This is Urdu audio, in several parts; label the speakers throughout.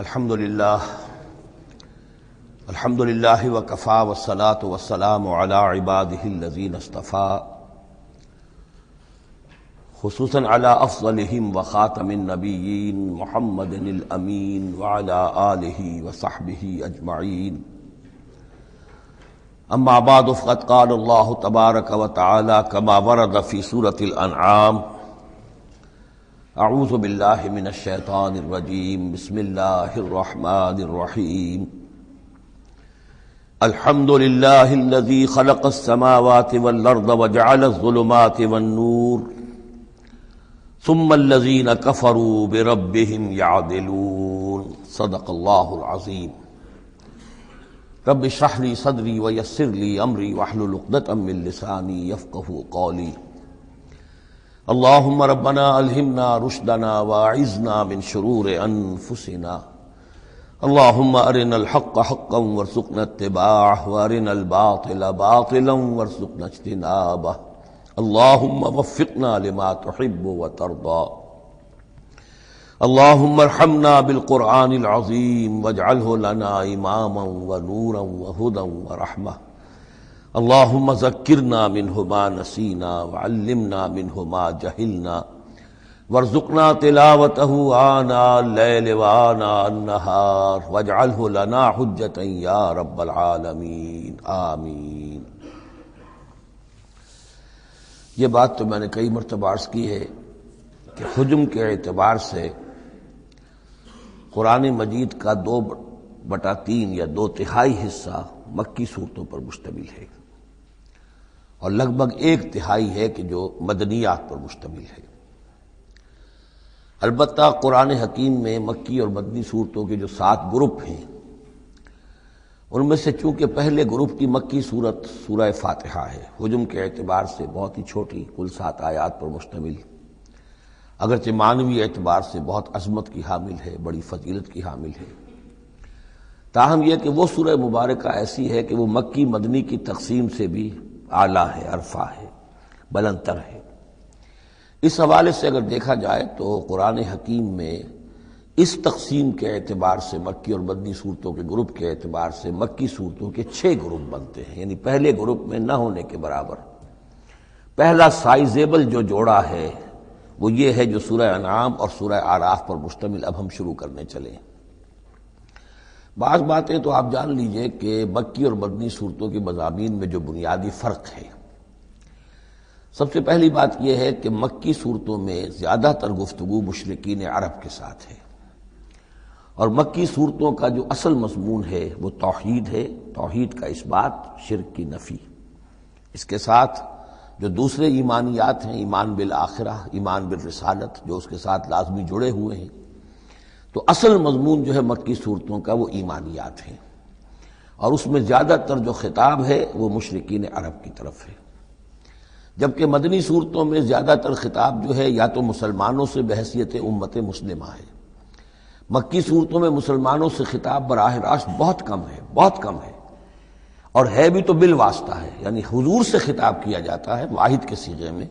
Speaker 1: الحمد للہ وکفا والصلاة والسلام علی عباده الذین اصطفى خصوصاً علی افضلہم وخاتم النبیین محمد الامین وعلی آلہ وصحبہ اجمعین اما بعد فقد قال اللہ تبارک وتعالی کما ورد فی سورة الانعام اعوذ باللہ من الشیطان الرجیم بسم اللہ الرحمن الرحیم الحمد للہ الذی خلق السماوات والارض وجعل الظلمات والنور ثم الذین کفروا بربهم یعدلون صدق اللہ العظیم رب اشرح لی صدری ویسر لی امری واحلل عقدۃ من لسانی یفقہوا قولی اللہم ربنا الہمنا رشدنا واعذنا من شرور انفسنا اللہم ارنا الحق حقا وارزقنا اتباعہ وارنا الباطل باطلا وارزقنا اجتنابہ اللہم وفقنا لما تحب وترضى اللہم ارحمنا بالقرآن العظیم واجعلہ لنا اماما ونورا وہدا ورحمہ اللہم ذکرنا منہ ما نسینا وعلمنا منہ ما جہلنا وارزقنا تلاوتہ آناء اللیل وآناء النہار واجعلہ لنا حجتا یا رب العالمین آمین۔ یہ بات تو میں نے کئی مرتبہ عرض کی ہے کہ حجم کے اعتبار سے قرآن مجید کا 2/3 یا 2/3 حصہ مکی صورتوں پر مشتمل ہے اور لگ بھگ 1/3 ہے کہ جو مدنیات پر مشتمل ہے۔ البتہ قرآن حکیم میں مکی اور مدنی صورتوں کے جو 7 گروپ ہیں ان میں سے چونکہ پہلے گروپ کی مکی صورت سورہ فاتحہ ہے، حجم کے اعتبار سے بہت ہی چھوٹی، کل 7 آیات پر مشتمل، اگرچہ معنوی اعتبار سے بہت عظمت کی حامل ہے، بڑی فضیلت کی حامل ہے، تاہم یہ کہ وہ سورہ مبارکہ ایسی ہے کہ وہ مکی مدنی کی تقسیم سے بھی اعلیٰ ہے، عرفہ ہے، بلندتر ہے۔ اس حوالے سے اگر دیکھا جائے تو قرآن حکیم میں اس تقسیم کے اعتبار سے مکی اور مدنی صورتوں کے گروپ کے اعتبار سے مکی صورتوں کے 6 گروپ بنتے ہیں، یعنی پہلے گروپ میں نہ ہونے کے برابر۔ پہلا سائزیبل جو جوڑا ہے وہ یہ ہے جو سورہ انعام اور سورہ اعراف پر مشتمل اب ہم شروع کرنے چلے۔ بعض باتیں تو آپ جان لیجئے کہ مکی اور مدنی صورتوں کے مضامین میں جو بنیادی فرق ہے، سب سے پہلی بات یہ ہے کہ مکی صورتوں میں زیادہ تر گفتگو مشرکین عرب کے ساتھ ہے، اور مکی صورتوں کا جو اصل مضمون ہے وہ توحید ہے، توحید کا اثبات، شرک کی نفی۔ اس کے ساتھ جو دوسرے ایمانیات ہیں، ایمان بالآخرہ، ایمان بالرسالت، جو اس کے ساتھ لازمی جڑے ہوئے ہیں، تو اصل مضمون جو ہے مکی صورتوں کا وہ ایمانیات ہیں، اور اس میں زیادہ تر جو خطاب ہے وہ مشرکین عرب کی طرف ہے، جبکہ مدنی صورتوں میں زیادہ تر خطاب جو ہے یا تو مسلمانوں سے بحیثیت امت مسلمہ ہے۔ مکی صورتوں میں مسلمانوں سے خطاب براہ راست بہت کم ہے، بہت کم ہے، اور ہے بھی تو بالواسطہ ہے، یعنی حضور سے خطاب کیا جاتا ہے واحد کے صیغے میں،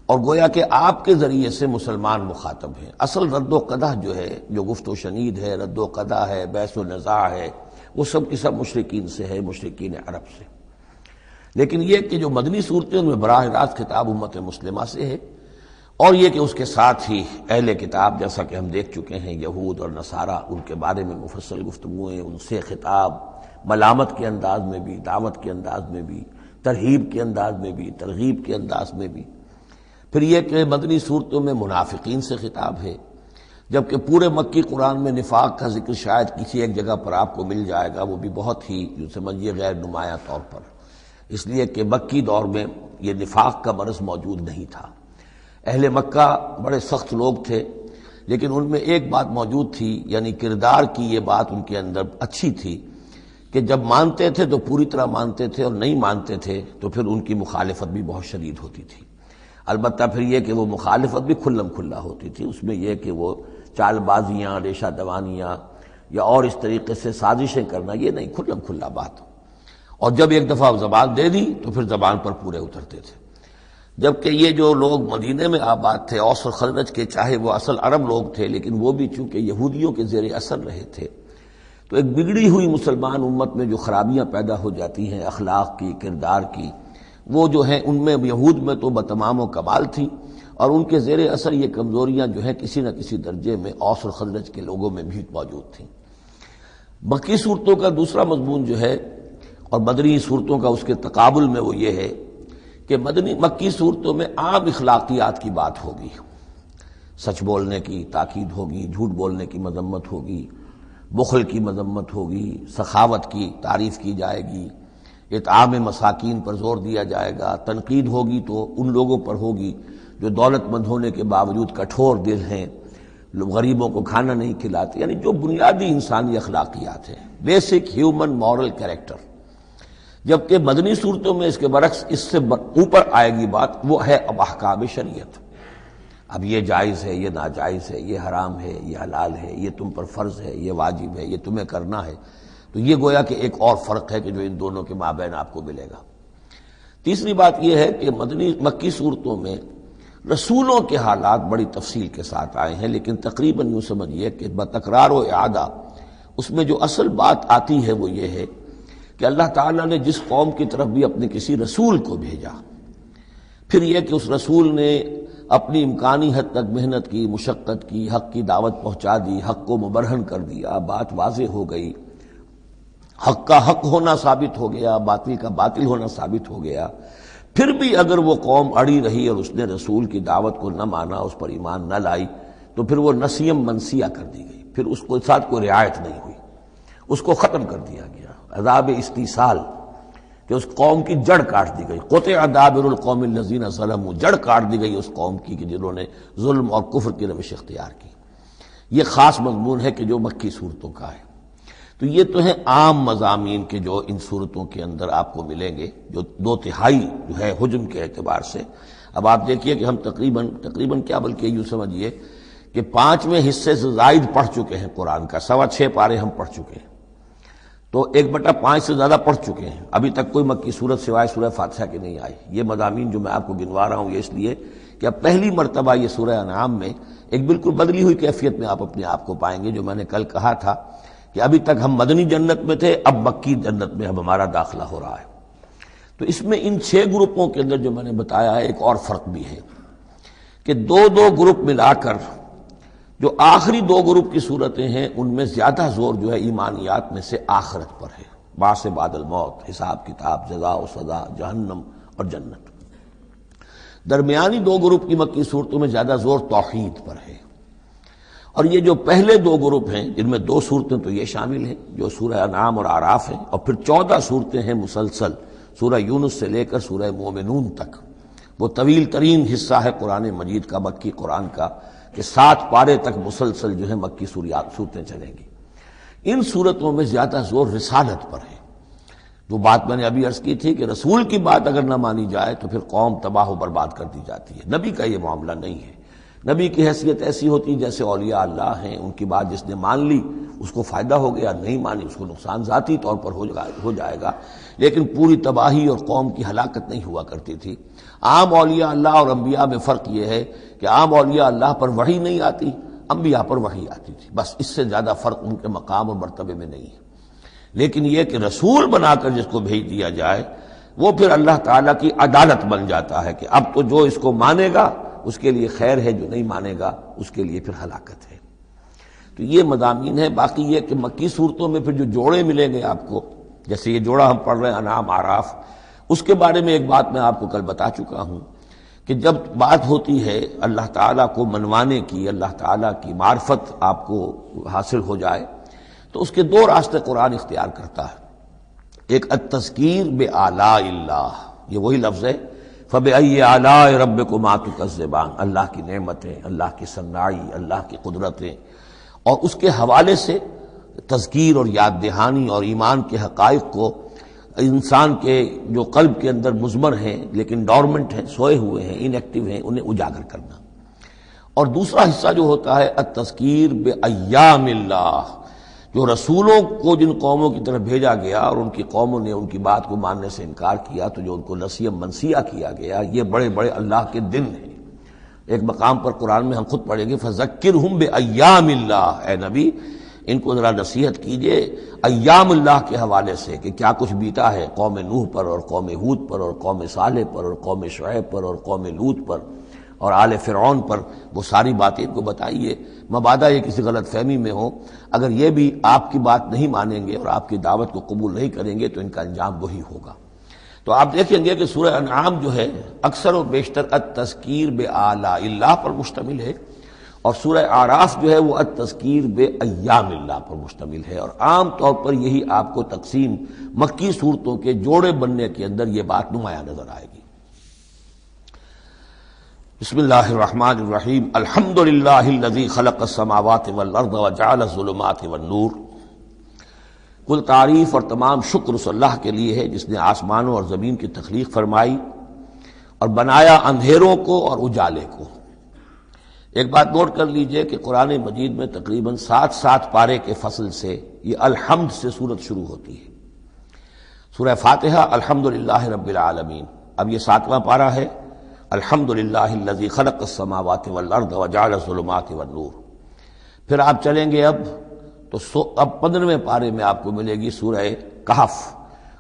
Speaker 1: اور گویا کہ آپ کے ذریعے سے مسلمان مخاطب ہیں۔ اصل رد و قدح جو ہے، جو گفت و شنید ہے، رد و قدح ہے، بحث و نزاع ہے، وہ سب کی سب مشرکین سے ہے، مشرکین عرب سے۔ لیکن یہ کہ جو مدنی صورتیں ان میں براہ راست خطاب امت مسلمہ سے ہے، اور یہ کہ اس کے ساتھ ہی اہل کتاب، جیسا کہ ہم دیکھ چکے ہیں، یہود اور نصارہ، ان کے بارے میں مفصل گفتگویں، ان سے خطاب ملامت کے انداز میں بھی، دعوت کے انداز میں بھی، ترہیب کے انداز میں بھی، ترغیب کے انداز میں بھی۔ پھر یہ کہ مدنی صورتوں میں منافقین سے خطاب ہے، جبکہ پورے مکی قرآن میں نفاق کا ذکر شاید کسی ایک جگہ پر آپ کو مل جائے گا، وہ بھی بہت ہی جو سمجھیے غیر نمایاں طور پر، اس لیے کہ مکی دور میں یہ نفاق کا مرض موجود نہیں تھا۔ اہل مکہ بڑے سخت لوگ تھے، لیکن ان میں ایک بات موجود تھی، یعنی کردار کی یہ بات ان کے اندر اچھی تھی کہ جب مانتے تھے تو پوری طرح مانتے تھے، اور نہیں مانتے تھے تو پھر ان کی مخالفت بھی بہت شدید ہوتی تھی۔ البتہ پھر یہ کہ وہ مخالفت بھی کھلم کھلا ہوتی تھی، اس میں یہ کہ وہ چال بازیاں، ریشہ دوانیاں یا اور اس طریقے سے سازشیں کرنا، یہ نہیں، کھلم کھلا بات، اور جب ایک دفعہ زبان دے دی تو پھر زبان پر پورے اترتے تھے۔ جبکہ یہ جو لوگ مدینے میں آباد تھے اوس اور خزرج کے، چاہے وہ اصل عرب لوگ تھے لیکن وہ بھی چونکہ یہودیوں کے زیر اثر رہے تھے، تو ایک بگڑی ہوئی مسلمان امت میں جو خرابیاں پیدا ہو جاتی ہیں اخلاق کی، کردار کی، وہ جو ہیں ان میں یہود میں تو بتمام و کمال تھی، اور ان کے زیر اثر یہ کمزوریاں جو ہیں کسی نہ کسی درجے میں اوس اور خزرج کے لوگوں میں بھی موجود تھیں۔ مکی صورتوں کا دوسرا مضمون جو ہے اور مدنی صورتوں کا اس کے تقابل میں وہ یہ ہے کہ مکی صورتوں میں عام اخلاقیات کی بات ہوگی، سچ بولنے کی تاکید ہوگی، جھوٹ بولنے کی مذمت ہوگی، بخل کی مذمت ہوگی، سخاوت کی تعریف کی جائے گی، اطعام مساکین پر زور دیا جائے گا، تنقید ہوگی تو ان لوگوں پر ہوگی جو دولت مند ہونے کے باوجود کٹھور دل ہیں، غریبوں کو کھانا نہیں کھلاتے، یعنی جو بنیادی انسانی اخلاقیات ہیں، بیسک ہیومن مورل کریکٹر۔ جبکہ مدنی صورتوں میں اس کے برعکس اس سے اوپر آئے گی بات، وہ ہے اب احکام شریعت۔ اب یہ جائز ہے، یہ ناجائز ہے، یہ حرام ہے، یہ حلال ہے، یہ تم پر فرض ہے، یہ واجب ہے، یہ تمہیں کرنا ہے۔ تو یہ گویا کہ ایک اور فرق ہے کہ جو ان دونوں کے مابین آپ کو ملے گا۔ تیسری بات یہ ہے کہ مکی صورتوں میں رسولوں کے حالات بڑی تفصیل کے ساتھ آئے ہیں، لیکن تقریباً یوں سمجھیے کہ بتکرار و اعادہ اس میں جو اصل بات آتی ہے وہ یہ ہے کہ اللہ تعالیٰ نے جس قوم کی طرف بھی اپنے کسی رسول کو بھیجا، پھر یہ کہ اس رسول نے اپنی امکانی حد تک محنت کی، مشقت کی، حق کی دعوت پہنچا دی، حق کو مبرہن کر دیا، بات واضح ہو گئی، حق کا حق ہونا ثابت ہو گیا، باطل کا باطل ہونا ثابت ہو گیا، پھر بھی اگر وہ قوم اڑی رہی اور اس نے رسول کی دعوت کو نہ مانا، اس پر ایمان نہ لائی، تو پھر وہ نسیم منسیہ کر دی گئی، پھر اس کو ساتھ کوئی رعایت نہیں ہوئی، اس کو ختم کر دیا گیا۔ عذاب استیصال کہ اس قوم کی جڑ کاٹ دی گئی، قطع دابر القوم الذین ظلموا، جڑ کاٹ دی گئی اس قوم کی کہ جنہوں نے ظلم اور کفر کی روش اختیار کی۔ یہ خاص مضمون ہے کہ جو مکی صورتوں کا ہے۔ تو یہ تو ہیں عام مضامین کے جو ان صورتوں کے اندر آپ کو ملیں گے، جو 2/3 جو ہے حجم کے اعتبار سے۔ اب آپ دیکھیے کہ ہم تقریباً کیا بلکہ یوں سمجھیے کہ 5ویں حصے سے زائد پڑھ چکے ہیں قرآن کا، 6.25 پارے ہم پڑھ چکے ہیں، تو 1/5 سے زیادہ پڑھ چکے ہیں۔ ابھی تک کوئی مکی صورت سوائے سورہ فاتحہ کی نہیں آئی۔ یہ مضامین جو میں آپ کو گنوا رہا ہوں یہ اس لیے کہ اب پہلی مرتبہ یہ سورہ انعام میں ایک بالکل بدلی ہوئی کیفیت میں آپ اپنے آپ کو پائیں گے، جو میں نے کل کہا تھا کہ ابھی تک ہم مدنی جنت میں تھے، اب مکی جنت میں اب ہمارا داخلہ ہو رہا ہے۔ تو اس میں ان 6 گروپوں کے اندر جو میں نے بتایا ہے ایک اور فرق بھی ہے کہ 2 گروپ ملا کر جو آخری 2 گروپ کی صورتیں ہیں ان میں زیادہ زور جو ہے ایمانیات میں سے آخرت پر ہے، بعث بعد الموت، حساب کتاب، جزا و سزا، جہنم اور جنت۔ درمیانی 2 گروپ کی مکی صورتوں میں زیادہ زور توحید پر ہے، اور یہ جو پہلے 2 گروپ ہیں جن میں 2 صورتیں تو یہ شامل ہیں جو سورہ انعام اور اعراف ہیں، اور پھر 14 صورتیں ہیں مسلسل سورہ یونس سے لے کر سورہ مومنون تک۔ وہ طویل ترین حصہ ہے قرآن مجید کا، مکی قرآن کا، کہ 7 پارے تک مسلسل جو ہے مکی صورتیں چلیں گی۔ ان صورتوں میں زیادہ زور رسالت پر ہے۔ جو بات میں نے ابھی عرض کی تھی کہ رسول کی بات اگر نہ مانی جائے تو پھر قوم تباہ و برباد کر دی جاتی ہے۔ نبی کا یہ معاملہ نہیں ہے۔ نبی کی حیثیت ایسی ہوتی جیسے اولیاء اللہ ہیں، ان کی بات جس نے مان لی اس کو فائدہ ہو گیا، نہیں مانی اس کو نقصان ذاتی طور پر ہو جائے گا، لیکن پوری تباہی اور قوم کی ہلاکت نہیں ہوا کرتی تھی۔ عام اولیاء اللہ اور انبیاء میں فرق یہ ہے کہ عام اولیاء اللہ پر وحی نہیں آتی، انبیاء پر وحی آتی تھی، بس اس سے زیادہ فرق ان کے مقام اور مرتبے میں نہیں ہے۔ لیکن یہ کہ رسول بنا کر جس کو بھیج دیا جائے وہ پھر اللہ تعالیٰ کی عدالت بن جاتا ہے کہ اب تو جو اس کو مانے گا اس کے لیے خیر ہے، جو نہیں مانے گا اس کے لیے پھر ہلاکت ہے۔ تو یہ مضامین ہے۔ باقی یہ کہ مکی صورتوں میں پھر جو جوڑے ملیں گے آپ کو، جیسے یہ جوڑا ہم پڑھ رہے ہیں انعام اعراف، اس کے بارے میں ایک بات میں آپ کو کل بتا چکا ہوں کہ جب بات ہوتی ہے اللہ تعالیٰ کو منوانے کی، اللہ تعالیٰ کی معرفت آپ کو حاصل ہو جائے، تو اس کے 2 راستے قرآن اختیار کرتا ہے۔ ایک التذکیر بآلاء اللہ، یہ وہی لفظ ہے فَبِأَيِّ آلَاءِ رَبِّكُمَا تُكَذِّبَانِ، اللہ کی نعمتیں، اللہ کی صنائی، اللہ کی قدرتیں، اور اس کے حوالے سے تذکیر اور یاد دہانی اور ایمان کے حقائق کو انسان کے جو قلب کے اندر مضمر ہیں لیکن ڈورمنٹ ہیں، سوئے ہوئے ہیں، ان ایکٹیو ہیں، انہیں اجاگر کرنا۔ اور دوسرا حصہ جو ہوتا ہے التذکیر بایام اللہ، جو رسولوں کو جن قوموں کی طرف بھیجا گیا اور ان کی قوموں نے ان کی بات کو ماننے سے انکار کیا، تو جو ان کو نسیہ منسیہ کیا گیا، یہ بڑے بڑے اللہ کے دن ہیں۔ ایک مقام پر قرآن میں ہم خود پڑھیں گے فذکرہم بایام اللہ، اے نبی ان کو ذرا نصیحت کیجئے ایام اللہ کے حوالے سے کہ کیا کچھ بیتا ہے قوم نوح پر اور قوم ہود پر اور قوم صالح پر اور قوم شعیب پر اور قوم لوط پر اور آل فرعون پر، وہ ساری باتیں ان کو بتائیے، مبادا یہ کسی غلط فہمی میں ہو۔ اگر یہ بھی آپ کی بات نہیں مانیں گے اور آپ کی دعوت کو قبول نہیں کریں گے تو ان کا انجام وہی ہوگا۔ تو آپ دیکھیں گے کہ سورہ انعام جو ہے اکثر و بیشتر التذکیر بآلاء اللہ پر مشتمل ہے، اور سورہ اعراف جو ہے وہ التذکیر بایام اللہ پر مشتمل ہے، اور عام طور پر یہی آپ کو تقسیم مکی صورتوں کے جوڑے بننے کے اندر یہ بات نمایاں نظر آئے گی۔ بسم اللہ الرحمن الرحیم، الحمد للہ الذی خلق السماوات والارض وجعل الظلمات والنور۔ کل تعریف اور تمام شکر اس اللہ کے لیے ہے جس نے آسمانوں اور زمین کی تخلیق فرمائی اور بنایا اندھیروں کو اور اجالے کو۔ ایک بات نوٹ کر لیجئے کہ قرآن مجید میں تقریباً 7 پارے کے فصل سے یہ الحمد سے سورت شروع ہوتی ہے۔ سورہ فاتحہ الحمدللہ رب العالمین، اب یہ 7واں پارہ ہے، الحمدللہ الذی خلق السماوات والارض وجعل الظلمات والنور۔ پھر آپ چلیں گے اب 15ویں پارے میں آپ کو ملے گی سورہ کہف،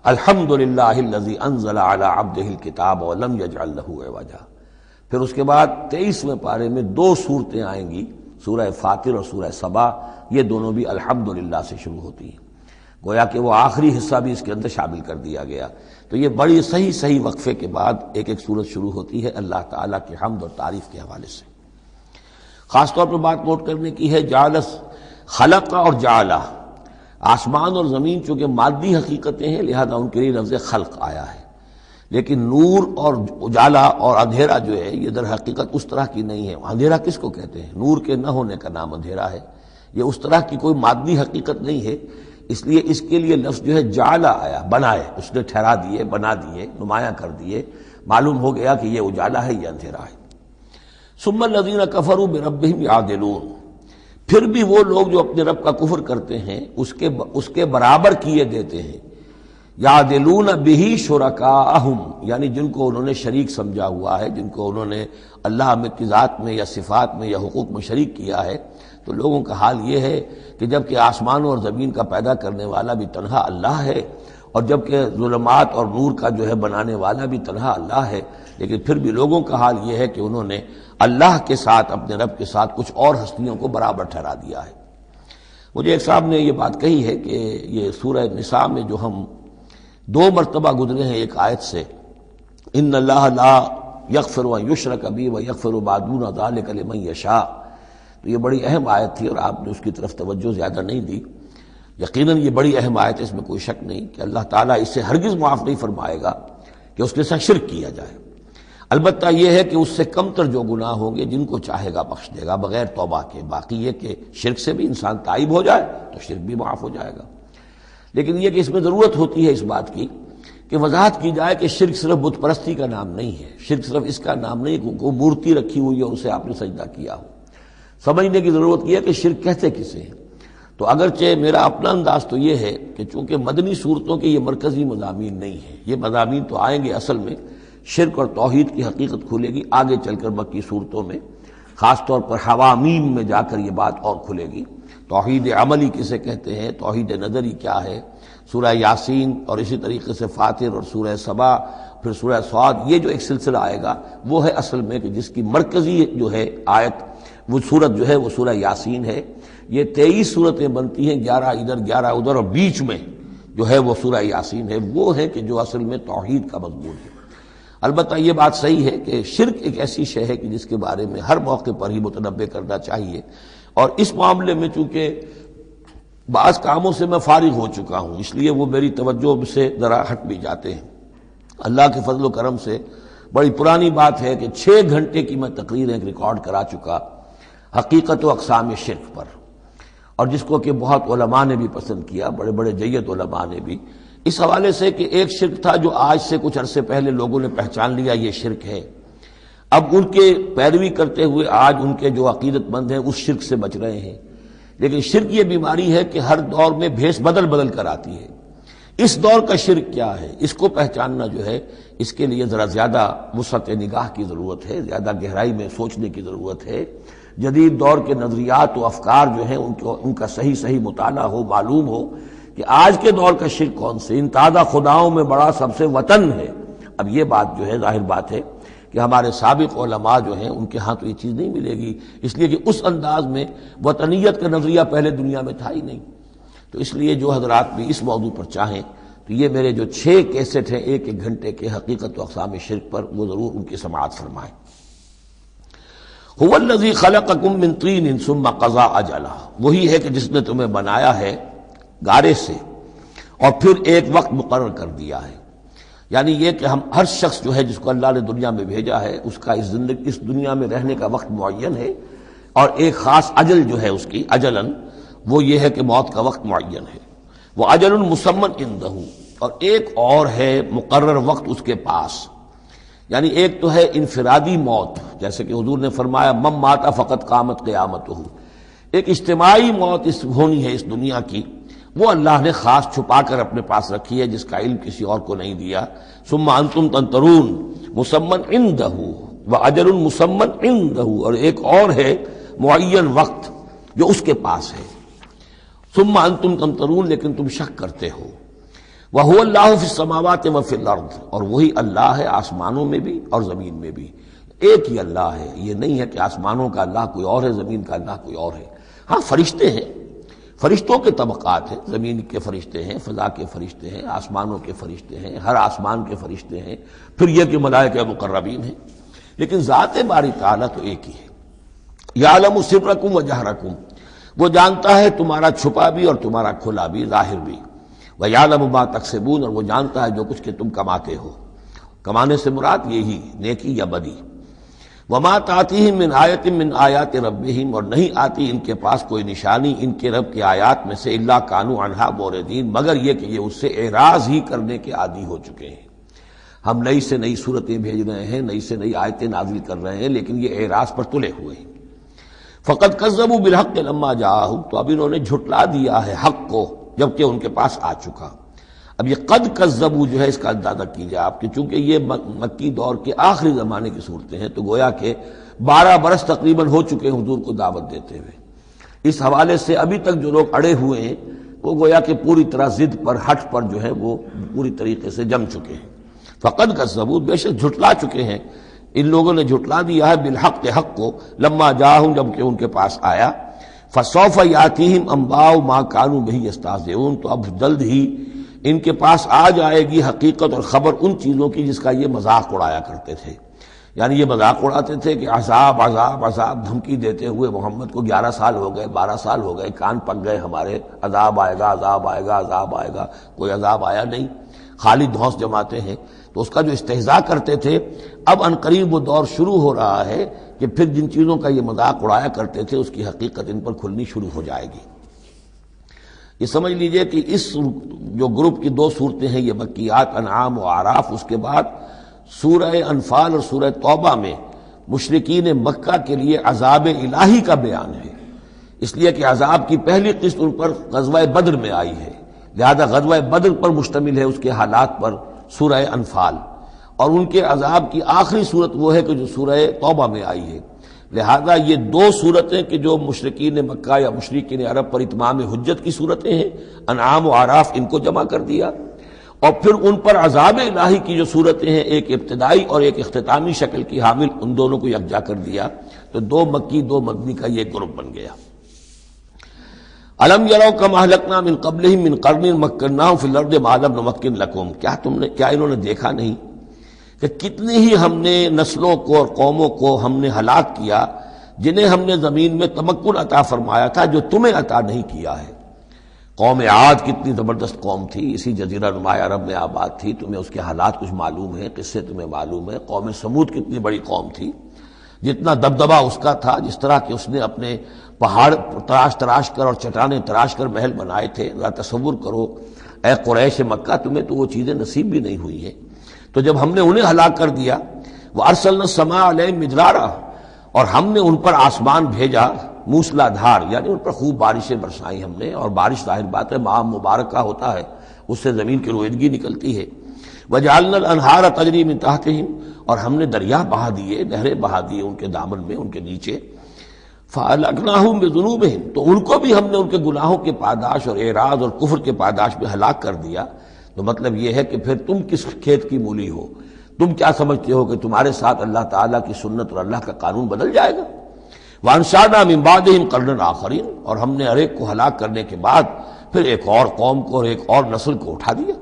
Speaker 1: الحمدللہ الذی انزل علی عبدہ الکتاب ولم یجعل لہ عوجا۔ پھر اس کے بعد 23ویں پارے میں 2 صورتیں آئیں گی، سورہ فاطر اور سورہ سبا، یہ دونوں بھی الحمدللہ سے شروع ہوتی ہیں، گویا کہ وہ آخری حصہ بھی اس کے اندر شامل کر دیا گیا۔ تو یہ بڑی صحیح وقفے کے بعد ایک سورت شروع ہوتی ہے اللہ تعالیٰ کی حمد اور تعریف کے حوالے سے۔ خاص طور پر بات نوٹ کرنے کی ہے جعلس، خلق اور جعلہ، آسمان اور زمین چونکہ مادی حقیقتیں ہیں لہذا ان کے لیے لفظ خلق آیا ہے، لیکن نور اور اجالا اور اندھیرا جو ہے یہ در حقیقت اس طرح کی نہیں ہے۔ اندھیرا کس کو کہتے ہیں؟ نور کے نہ ہونے کا نام اندھیرا ہے، یہ اس طرح کی کوئی مادی حقیقت نہیں ہے، اس لیے اس کے لیے لفظ جو ہے جعلہ آیا، بنائے، اس نے ٹھہرا دیے، بنا دیے، نمایاں کر دیے، معلوم ہو گیا کہ یہ اجالا ہے، یہ اندھیرا ہے۔ ثم الذین کفروا بربہم یعدلون، پھر بھی وہ لوگ جو اپنے رب کا کفر کرتے ہیں اس کے برابر کیے دیتے ہیں، یعدلون بہ شرکاءہم، یعنی جن کو انہوں نے شریک سمجھا ہوا ہے، جن کو انہوں نے اللہ کی ذات میں یا صفات میں یا حقوق میں شریک کیا ہے، تو لوگوں کا حال یہ ہے کہ جب کہ آسمانوں اور زمین کا پیدا کرنے والا بھی تنہا اللہ ہے، اور جب کہ ظلمات اور نور کا جو ہے بنانے والا بھی تنہا اللہ ہے، لیکن پھر بھی لوگوں کا حال یہ ہے کہ انہوں نے اللہ کے ساتھ، اپنے رب کے ساتھ کچھ اور ہستیوں کو برابر ٹھہرا دیا ہے۔ مجھے ایک صاحب نے یہ بات کہی ہے کہ یہ سورہ نساء میں جو ہم 2 مرتبہ گزرے ہیں ایک آیت سے، ان اللہ لا یغفر ان یشرک بہ ویغفر ما دون ذلک لمن یشاء، تو یہ بڑی اہم آیت تھی اور آپ نے اس کی طرف توجہ زیادہ نہیں دی۔ یقیناً یہ بڑی اہم آیت ہے، اس میں کوئی شک نہیں کہ اللہ تعالیٰ اسے ہرگز معاف نہیں فرمائے گا کہ اس کے ساتھ شرک کیا جائے۔ البتہ یہ ہے کہ اس سے کم تر جو گناہ ہوں گے جن کو چاہے گا بخش دے گا بغیر توبہ کے، باقی یہ کہ شرک سے بھی انسان تائب ہو جائے تو شرک بھی معاف ہو جائے گا۔ لیکن یہ کہ اس میں ضرورت ہوتی ہے اس بات کی کہ وضاحت کی جائے کہ شرک صرف بت پرستی کا نام نہیں ہے، شرک صرف اس کا نام نہیں کہ کوئی مورتی رکھی ہوئی ہے اور اسے آپ نے سجدہ کیا ہو۔ سمجھنے کی ضرورت یہ ہے کہ شرک کہتے کسے ہیں۔ تو اگرچہ میرا اپنا انداز تو یہ ہے کہ چونکہ مدنی صورتوں کے یہ مرکزی مضامین نہیں ہیں، یہ مضامین تو آئیں گے، اصل میں شرک اور توحید کی حقیقت کھلے گی آگے چل کر مکی صورتوں میں، خاص طور پر حوامیم میں جا کر یہ بات اور کھلے گی۔ توحید عملی کسے کہتے ہیں، توحید نظری کیا ہے، سورہ یاسین اور اسی طریقے سے فاطر اور سورہ سبا، پھر سورہ صاد، یہ جو ایک سلسلہ آئے گا وہ ہے اصل میں کہ جس کی مرکزی جو ہے آیت، وہ صورت جو ہے وہ سورہ یاسین ہے۔ یہ 23 صورتیں بنتی ہیں، 11 ادھر 11 ادھر، اور بیچ میں جو ہے وہ سورہ یاسین ہے، وہ ہے کہ جو اصل میں توحید کا مضمون ہے۔ البتہ یہ بات صحیح ہے کہ شرک ایک ایسی شے ہے کہ جس کے بارے میں ہر موقع پر ہی متنبہ کرنا چاہیے، اور اس معاملے میں چونکہ بعض کاموں سے میں فارغ ہو چکا ہوں اس لیے وہ میری توجہ سے ذرا ہٹ بھی جاتے ہیں۔ اللہ کے فضل و کرم سے بڑی پرانی بات ہے کہ 6 گھنٹے کی میں تقریر ایک ریکارڈ کرا چکا حقیقت و اقسام شرک پر، اور جس کو کہ بہت علماء نے بھی پسند کیا، بڑے بڑے جید علماء نے بھی، اس حوالے سے کہ ایک شرک تھا جو آج سے کچھ عرصے پہلے لوگوں نے پہچان لیا یہ شرک ہے، اب ان کے پیروی کرتے ہوئے آج ان کے جو عقیدت مند ہیں اس شرک سے بچ رہے ہیں۔ لیکن شرک یہ بیماری ہے کہ ہر دور میں بھیس بدل بدل کر آتی ہے۔ اس دور کا شرک کیا ہے، اس کو پہچاننا جو ہے اس کے لیے ذرا زیادہ وسعت نگاہ کی ضرورت ہے، زیادہ گہرائی میں سوچنے کی ضرورت ہے۔ جدید دور کے نظریات و افکار جو ہیں ان کا صحیح مطالعہ ہو، معلوم ہو کہ آج کے دور کا شرک کون سے، ان تازہ خداؤں میں بڑا سب سے وطن ہے۔ اب یہ بات جو ہے ظاہر بات ہے کہ ہمارے سابق علماء جو ہیں ان کے ہاں تو یہ چیز نہیں ملے گی، اس لیے کہ اس انداز میں وطنیت کا نظریہ پہلے دنیا میں تھا ہی نہیں۔ تو اس لیے جو حضرات بھی اس موضوع پر چاہیں تو یہ میرے جو 6 کیسٹ ہیں 1 گھنٹے کے حقیقت و اقسام شرک پر، وہ ضرور ان کی سماعت فرمائیں۔ هو الذی خلقکم من طین ثم قضى اجلا، وہی ہے کہ جس نے تمہیں بنایا ہے گارے سے اور پھر ایک وقت مقرر کر دیا ہے۔ یعنی یہ کہ ہم ہر شخص جو ہے جس کو اللہ نے دنیا میں بھیجا ہے اس کا اس دنیا میں رہنے کا وقت معین ہے، اور ایک خاص اجل جو ہے اس کی اجلاً وہ یہ ہے کہ موت کا وقت معین ہے۔ وہ اجل مسمى عنده، اور ایک اور ہے مقرر وقت اس کے پاس۔ یعنی ایک تو ہے انفرادی موت، جیسے کہ حضور نے فرمایا من مات فقط قامت قیامتہ، ایک اجتماعی موت ہونی ہے اس دنیا کی، وہ اللہ نے خاص چھپا کر اپنے پاس رکھی ہے، جس کا علم کسی اور کو نہیں دیا۔ ثم انتم تنظرون مسمى عنده واجل مسمى عنده، اور ایک اور ہے معین وقت جو اس کے پاس ہے۔ ثم انتم تمترون، لیکن تم شک کرتے ہو۔ وهو اللہ فی السماوات وفی الارض، اور وہی اللہ ہے آسمانوں میں بھی اور زمین میں بھی۔ ایک ہی اللہ ہے، یہ نہیں ہے کہ آسمانوں کا اللہ کوئی اور ہے، زمین کا اللہ کوئی اور ہے۔ ہاں فرشتے ہیں، فرشتوں کے طبقات ہیں، زمین کے فرشتے ہیں، فضا کے فرشتے ہیں، آسمانوں کے فرشتے ہیں، ہر آسمان کے فرشتے ہیں، پھر یہ کہ ملائکہ مقربین ہیں، لیکن ذات باری تعالیٰ تو ایک ہی ہے۔ یعلم سرکم و جہرکم، وہ جانتا ہے تمہارا چھپا بھی اور تمہارا کھلا بھی، ظاہر بھی۔ وَيَعْلَمُ مَا تَكْسِبُونَ، اور وہ جانتا ہے جو کچھ کہ تم کماتے ہو۔ کمانے سے مراد یہی نیکی یا بدی۔ وَمَا تَأْتِيهِم مِّنْ آیَةٍ مِّنْ آیَاتِ رَبِّهِمْ، اور نہیں آتی ان کے پاس کوئی نشانی ان کے رب کی آیات میں سے، إِلَّا كَانُوا عَنْهَا مُعْرِضِينَ، مگر یہ کہ یہ اس سے اعراض ہی کرنے کے عادی ہو چکے ہیں۔ ہم نئی سے نئی صورتیں بھیج رہے ہیں، نئی سے نئی آیتیں نازل کر رہے ہیں، لیکن یہ اعراض پر تلے ہوئے ہیں۔ فَقَدْ كَذَّبُوا بِالْحَقِّ لَمَّا جَاءَهُمْ، تو اب انہوں نے جھٹلا دیا ہے حق کو جبکہ ان کے پاس آ چکا۔ اب یہ قد کذبوا جو ہے اس کا اندازہ کیجیے آپ کہ چونکہ یہ مکی دور کے آخری زمانے کی صورتیں ہیں، تو گویا کہ 12 برس تقریباً ہو چکے ہیں حضور کو دعوت دیتے ہوئے۔ اس حوالے سے ابھی تک جو لوگ اڑے ہوئے ہیں وہ گویا کہ پوری طرح ضد پر، ہٹ پر جو ہے وہ پوری طریقے سے جم چکے ہیں۔ فقد کذبوا، بے شک جھٹلا چکے ہیں ان لوگوں نے، جھٹلا دیا ہے بالحق، حق کو، لما جاءہم، جب کہ ان کے پاس آیا۔ فسوف یاتیہم انباء ما کانوا بہ یستہزئون، تو اب جلد ہی ان کے پاس آ جائے گی حقیقت اور خبر ان چیزوں کی جس کا یہ مذاق اڑایا کرتے تھے۔ یعنی یہ مذاق اڑاتے تھے کہ عذاب عذاب عذاب، دھمکی دیتے ہوئے محمد کو 11 سال ہو گئے، 12 سال ہو گئے، کان پک گئے ہمارے، عذاب آئے گا عذاب آئے گا عذاب آئے گا، کوئی عذاب آیا نہیں، خالی دھونس جماتے ہیں۔ تو اس کا جو استہزاء کرتے تھے، اب عنقریب وہ دور شروع ہو رہا ہے کہ پھر جن چیزوں کا یہ مذاق اڑایا کرتے تھے اس کی حقیقت ان پر کھلنی شروع ہو جائے گی۔ یہ سمجھ لیجئے کہ اس جو گروپ کی 2 صورتیں ہیں، یہ مکیات انعام و اعراف، اس کے بعد سورہ انفال اور سورہ توبہ میں مشرکین مکہ کے لیے عذاب الہی کا بیان ہے، اس لیے کہ عذاب کی پہلی قسط ان پر غزوہ بدر میں آئی ہے، لہذا غزوہ بدر پر مشتمل ہے اس کے حالات پر سورہ انفال، اور ان کے عذاب کی آخری صورت وہ ہے کہ جو سورہ توبہ میں آئی ہے۔ لہذا یہ 2 صورتیں کہ جو مشرکین مکہ یا مشرکین عرب پر اتمام حجت کی صورتیں ہیں، انعام و اعراف، ان کو جمع کر دیا، اور پھر ان پر عذاب الہی کی جو صورتیں ہیں، ایک ابتدائی اور ایک اختتامی شکل کی حامل، ان دونوں کو یکجا کر دیا، تو 2 مکی 2 مدنی کا یہ گروپ بن گیا۔ الم یروا کما اہلکنا من قبلہم من قرن مکناہم فی الارض ما لم نمکن لکم، کیا انہوں نے دیکھا نہیں کہ کتنی ہی ہم نے نسلوں کو اور قوموں کو ہم نے ہلاک کیا جنہیں ہم نے زمین میں تمکن عطا فرمایا تھا جو تمہیں عطا نہیں کیا ہے۔ قوم عاد کتنی زبردست قوم تھی، اسی جزیرہ نما عرب میں آباد تھی، تمہیں اس کے حالات کچھ معلوم ہیں، قصے تمہیں معلوم ہیں۔ قوم سمود کتنی بڑی قوم تھی، جتنا دبدبہ اس کا تھا، جس طرح کہ اس نے اپنے پہاڑ تراش کر اور چٹانیں تراش کر محل بنائے تھے، ذرا تصور کرو اے قریش مکہ، تمہیں تو وہ چیزیں نصیب بھی نہیں ہوئی ہیں۔ تو جب ہم نے انہیں ہلاک کر دیا، وَأَرْسَلْنَا السَّمَاءَ عَلَيْهِم مِّدْرَارًا، اور ہم نے ان پر آسمان بھیجا موسلا دھار، یعنی ان پر خوب بارشیں برسائیں ہم نے، اور بارش ظاہر بات ہے ماہ مبارک کا ہوتا ہے، اس سے زمین کی رویدگی نکلتی ہے۔ وجعلنا الانہار تجری من تحتہم، اور ہم نے دریا بہا دیے، نہریں بہا دیے ان کے دامن میں، ان کے نیچے۔ فَأَهْلَكْنَاهُمْ بِذُنُوبِهِمْ، تو ان کو بھی ہم نے ان کے گناہوں کے پاداش اور اعراض اور کفر کے پاداش میں ہلاک کر دیا۔ تو مطلب یہ ہے کہ پھر تم کس کھیت کی مولی ہو؟ تم کیا سمجھتے ہو کہ تمہارے ساتھ اللہ تعالیٰ کی سنت اور اللہ کا قانون بدل جائے گا؟ وَأَنشَأْنَا مِن بَعْدِهِمْ قَرْنًا آخَرِينَ، اور ہم نے ہر ایک کو ہلاک کرنے کے بعد پھر ایک اور قوم کو اور ایک اور نسل کو اٹھا دیا۔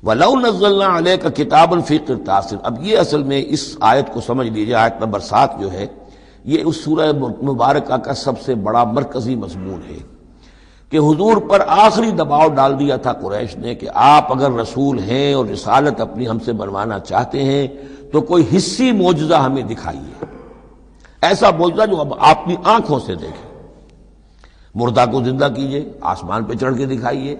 Speaker 1: وَلَوْ نَزَّلْنَا عَلَيْكَ كِتَابًا فِي قِرْطَاسٍ، اب یہ اصل میں اس آیت کو سمجھ لیجیے، آیت نمبر 7 جو ہے یہ اس سورہ مبارکہ کا سب سے بڑا مرکزی مضمون ہے کہ حضور پر آخری دباؤ ڈال دیا تھا قریش نے کہ آپ اگر رسول ہیں اور رسالت اپنی ہم سے بنوانا چاہتے ہیں تو کوئی حصی معجزہ ہمیں دکھائیے، ایسا معجزہ جو اب آپ اپنی آنکھوں سے دیکھیں۔ مردہ کو زندہ کیجئے، آسمان پہ چڑھ کے دکھائیے،